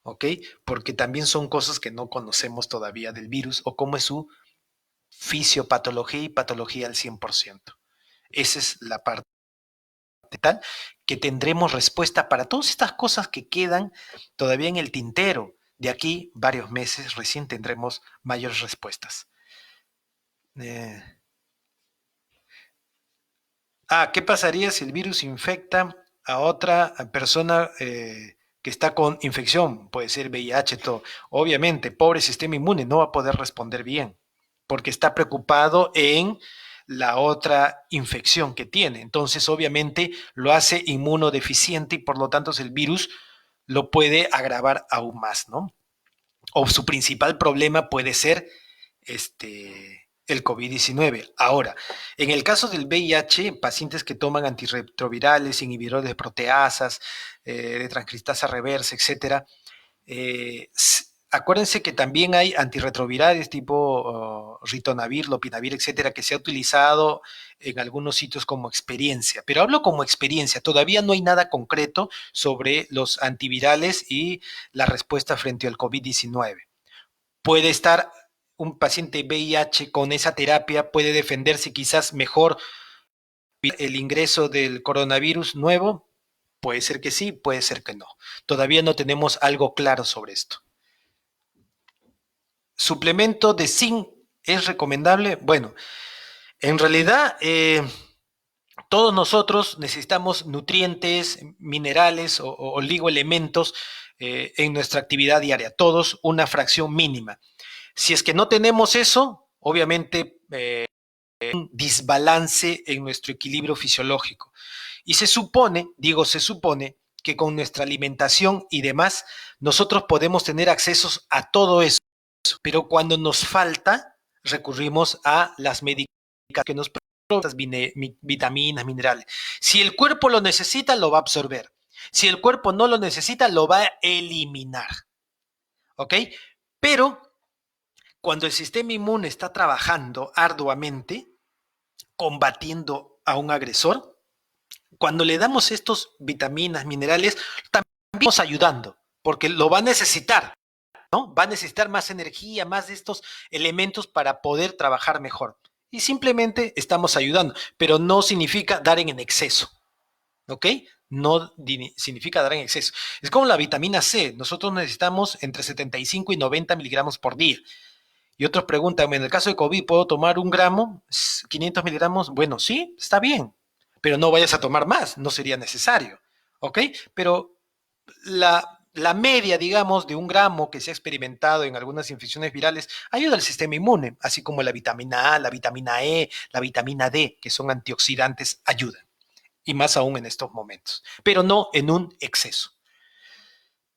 ¿Ok? Porque también son cosas que no conocemos todavía del virus o cómo es su fisiopatología y patología al 100%. Esa es la parte tal que tendremos respuesta para todas estas cosas que quedan todavía en el tintero. De aquí varios meses recién tendremos mayores respuestas. Eh, ¿Qué pasaría si el virus infecta a otra persona que está con infección? Puede ser VIH, todo. Obviamente, pobre sistema inmune no va a poder responder bien, porque está preocupado en la otra infección que tiene. Entonces, obviamente, lo hace inmunodeficiente y por lo tanto el virus lo puede agravar aún más, ¿no? O su principal problema puede ser el COVID-19. Ahora, en el caso del VIH, pacientes que toman antirretrovirales, inhibidores de proteasas, de transcriptasa reversa, etcétera, acuérdense que también hay antirretrovirales tipo ritonavir, lopinavir, etcétera, que se ha utilizado en algunos sitios como experiencia. Pero hablo como experiencia, todavía no hay nada concreto sobre los antivirales y la respuesta frente al COVID-19. Puede estar un paciente VIH con esa terapia, puede defenderse quizás mejor el ingreso del coronavirus nuevo. Puede ser que sí, puede ser que no. Todavía no tenemos algo claro sobre esto. ¿Suplemento de zinc es recomendable? Bueno, en realidad todos nosotros necesitamos nutrientes, minerales o oligoelementos en nuestra actividad diaria, todos una fracción mínima. Si es que no tenemos eso, obviamente un desbalance en nuestro equilibrio fisiológico. Y se supone, digo se supone, que con nuestra alimentación y demás, nosotros podemos tener accesos a todo eso. Pero cuando nos falta, recurrimos a las medicaciones que nos producen vitaminas, minerales. Si el cuerpo lo necesita, lo va a absorber. Si el cuerpo no lo necesita, lo va a eliminar. ¿Ok? Pero cuando el sistema inmune está trabajando arduamente, combatiendo a un agresor, cuando le damos estos vitaminas, minerales, también estamos ayudando, porque lo va a necesitar, ¿no? Va a necesitar más energía, más de estos elementos para poder trabajar mejor. Y simplemente estamos ayudando, pero no significa dar en exceso, ¿ok? No significa dar en exceso. Es como la vitamina C. Nosotros necesitamos entre 75 y 90 miligramos por día. Y otros preguntan, en el caso de COVID, ¿puedo tomar 1 gramo, 500 miligramos? Bueno, sí, está bien, pero no vayas a tomar más, no sería necesario, ¿ok? Pero la media, digamos, de 1 gramo que se ha experimentado en algunas infecciones virales ayuda al sistema inmune, así como la vitamina A, la vitamina E, la vitamina D, que son antioxidantes, ayudan, y más aún en estos momentos, pero no en un exceso.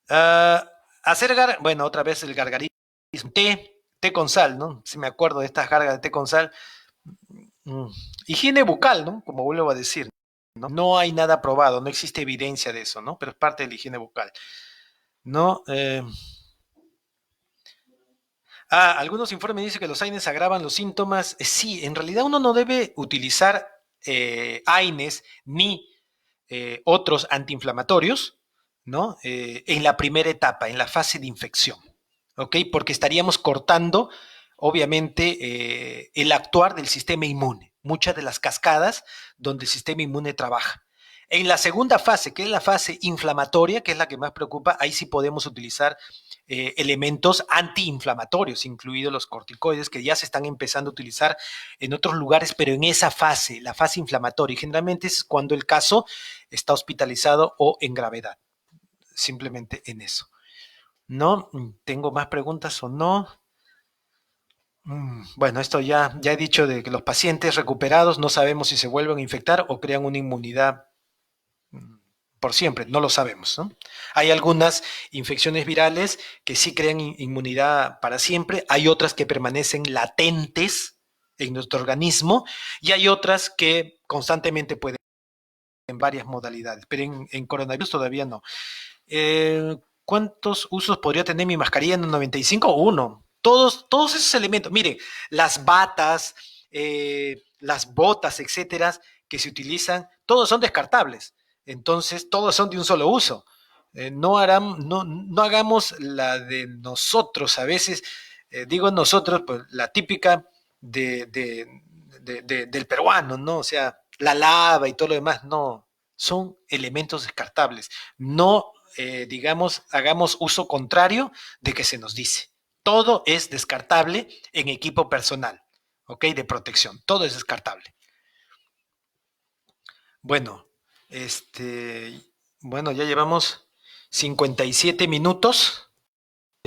Ah, bueno, otra vez el gargarismo. Té con sal, ¿no? Si me acuerdo de estas gargas de té con sal. Mm. Higiene bucal, ¿no? Como vuelvo a decir, ¿no? No hay nada probado, no existe evidencia de eso, ¿no? Pero es parte de la higiene bucal, ¿no? Algunos informes dicen que los AINES agravan los síntomas. Sí, en realidad uno no debe utilizar AINES ni otros antiinflamatorios, ¿no? En la primera etapa, en la fase de infección, ¿ok? Porque estaríamos cortando, obviamente, el actuar del sistema inmune, muchas de las cascadas donde el sistema inmune trabaja. En la segunda fase, que es la fase inflamatoria, que es la que más preocupa, ahí sí podemos utilizar elementos antiinflamatorios, incluidos los corticoides, que ya se están empezando a utilizar en otros lugares, pero en esa fase, la fase inflamatoria. Y generalmente es cuando el caso está hospitalizado o en gravedad, simplemente en eso. ¿No? ¿Tengo más preguntas o no? Bueno, esto ya he dicho de que los pacientes recuperados no sabemos si se vuelven a infectar o crean una inmunidad por siempre, no lo sabemos, ¿no? Hay algunas infecciones virales que sí crean inmunidad para siempre, hay otras que permanecen latentes en nuestro organismo y hay otras que constantemente pueden en varias modalidades, pero en coronavirus todavía no. ¿Cuántos usos podría tener mi mascarilla en 95? Uno. Todos esos elementos. Mire, las batas, las botas, etcétera, que se utilizan, todos son descartables. Entonces, todos son de un solo uso. No hagamos la de nosotros. A veces, digo nosotros, pues la típica del peruano, ¿no? O sea, la lava y todo lo demás, no. Son elementos descartables. No digamos, hagamos uso contrario de que se nos dice. Todo es descartable en equipo personal, ¿ok? De protección. Todo es descartable. Bueno, este, bueno, ya llevamos 57 minutos.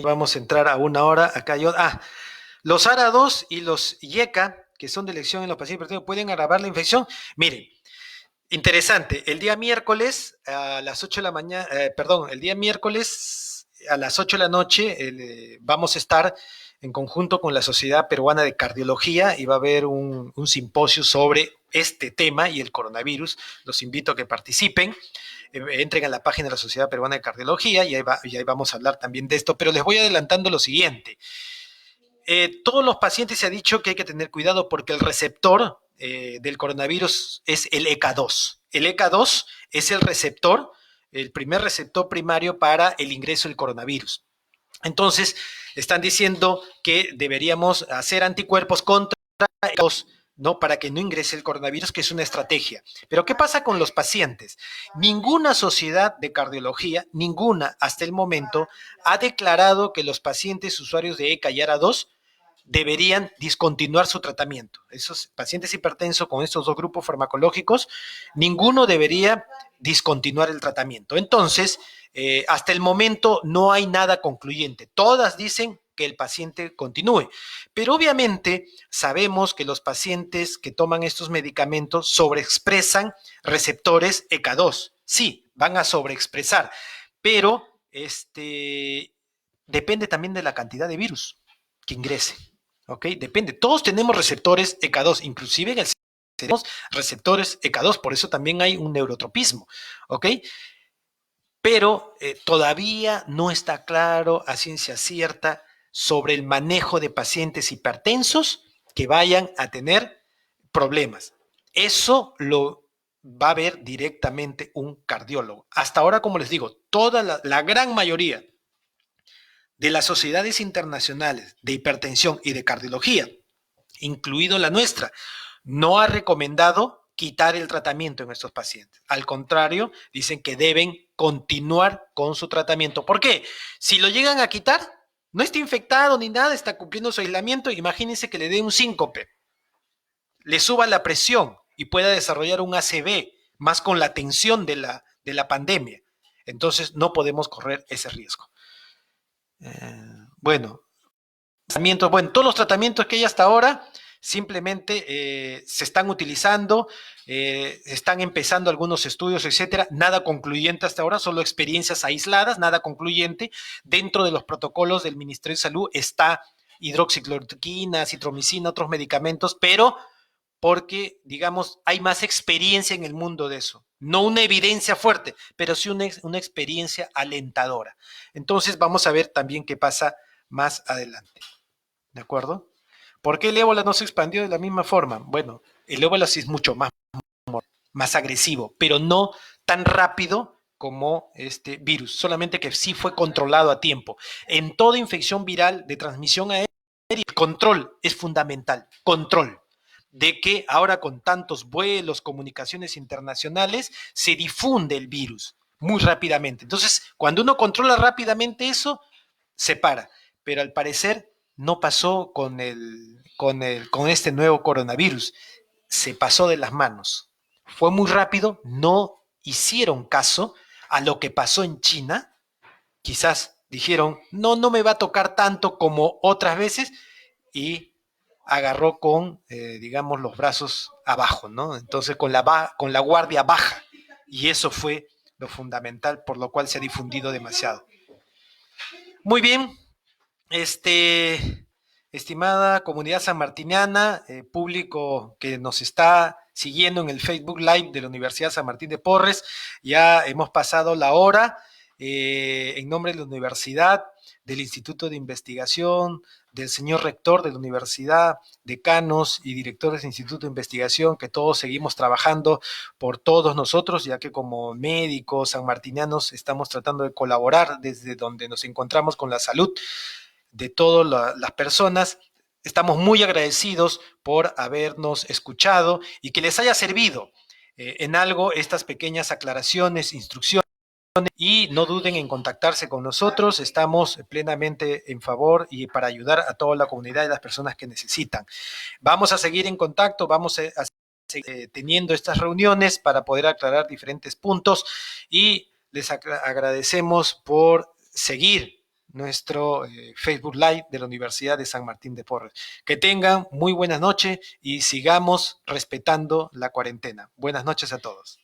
Vamos a entrar a una hora. Acá yo. Los ARA2 y los IECA, que son de elección en los pacientes pueden agravar la infección. Miren, interesante. El día miércoles a las 8 de la mañana, perdón, el día miércoles a las 8 de la noche vamos a estar en conjunto con la Sociedad Peruana de Cardiología y va a haber un simposio sobre este tema y el coronavirus. Los invito a que participen. Entren a la página de la Sociedad Peruana de Cardiología y ahí vamos a hablar también de esto. Pero les voy adelantando lo siguiente. Todos los pacientes se ha dicho que hay que tener cuidado porque el receptor del coronavirus es el ECA2. El ECA2 es el receptor, el primer receptor primario para el ingreso del coronavirus. Entonces, están diciendo que deberíamos hacer anticuerpos contra ECA2, ¿no? Para que no ingrese el coronavirus, que es una estrategia. Pero, ¿qué pasa con los pacientes? Ninguna sociedad de cardiología, ninguna hasta el momento, ha declarado que los pacientes usuarios de ECA y ARA2 deberían discontinuar su tratamiento. Esos pacientes hipertensos con estos dos grupos farmacológicos, ninguno debería discontinuar el tratamiento. Entonces, hasta el momento no hay nada concluyente. Todas dicen que el paciente continúe. Pero obviamente sabemos que los pacientes que toman estos medicamentos sobreexpresan receptores ECA2. Sí, van a sobreexpresar, pero depende también de la cantidad de virus que ingrese. ¿Ok? Depende. Todos tenemos receptores ECA2, inclusive en el tenemos receptores ECA2, por eso también hay un neurotropismo. ¿Ok? Pero todavía no está claro a ciencia cierta sobre el manejo de pacientes hipertensos que vayan a tener problemas. Eso lo va a ver directamente un cardiólogo. Hasta ahora, como les digo, toda la gran mayoría de las sociedades internacionales de hipertensión y de cardiología, incluido la nuestra, no ha recomendado quitar el tratamiento en estos pacientes. Al contrario, dicen que deben continuar con su tratamiento. ¿Por qué? Si lo llegan a quitar, no está infectado ni nada, está cumpliendo su aislamiento, imagínense que le dé un síncope, le suba la presión y pueda desarrollar un ACV, más con la tensión de la pandemia. Entonces, no podemos correr ese riesgo. Bueno, todos los tratamientos que hay hasta ahora simplemente se están utilizando, están empezando algunos estudios, etcétera, nada concluyente hasta ahora, solo experiencias aisladas, nada concluyente. Dentro de los protocolos del Ministerio de Salud está hidroxicloroquina, citromicina, otros medicamentos, pero porque, digamos, hay más experiencia en el mundo de eso. No una evidencia fuerte, pero sí una experiencia alentadora. Entonces vamos a ver también qué pasa más adelante. ¿De acuerdo? ¿Por qué el ébola no se expandió de la misma forma? Bueno, el ébola sí es mucho más agresivo, pero no tan rápido como este virus, solamente que sí fue controlado a tiempo. En toda infección viral de transmisión aérea, el control es fundamental, control de que ahora con tantos vuelos, comunicaciones internacionales, se difunde el virus muy rápidamente. Entonces, cuando uno controla rápidamente eso, se para. Pero al parecer no pasó con este nuevo coronavirus. Se pasó de las manos. Fue muy rápido, no hicieron caso a lo que pasó en China. Quizás dijeron, no, no me va a tocar tanto como otras veces, y agarró con, digamos, los brazos abajo, ¿no? Entonces con la guardia baja. Y eso fue lo fundamental por lo cual se ha difundido demasiado. Muy bien, estimada comunidad sanmartiniana, público que nos está siguiendo en el Facebook Live de la Universidad San Martín de Porres, ya hemos pasado la hora. En nombre de la universidad, del Instituto de Investigación, del señor rector de la universidad, decanos y directores del Instituto de Investigación, que todos seguimos trabajando por todos nosotros, ya que como médicos sanmartinianos estamos tratando de colaborar desde donde nos encontramos con la salud de todas las personas. Estamos muy agradecidos por habernos escuchado y que les haya servido en algo estas pequeñas aclaraciones, instrucciones, y no duden en contactarse con nosotros. Estamos plenamente en favor y para ayudar a toda la comunidad y las personas que necesitan. Vamos a seguir en contacto, vamos a seguir teniendo estas reuniones para poder aclarar diferentes puntos, y les agradecemos por seguir nuestro Facebook Live de la Universidad de San Martín de Porres. Que tengan muy buenas noches y sigamos respetando la cuarentena. Buenas noches a todos.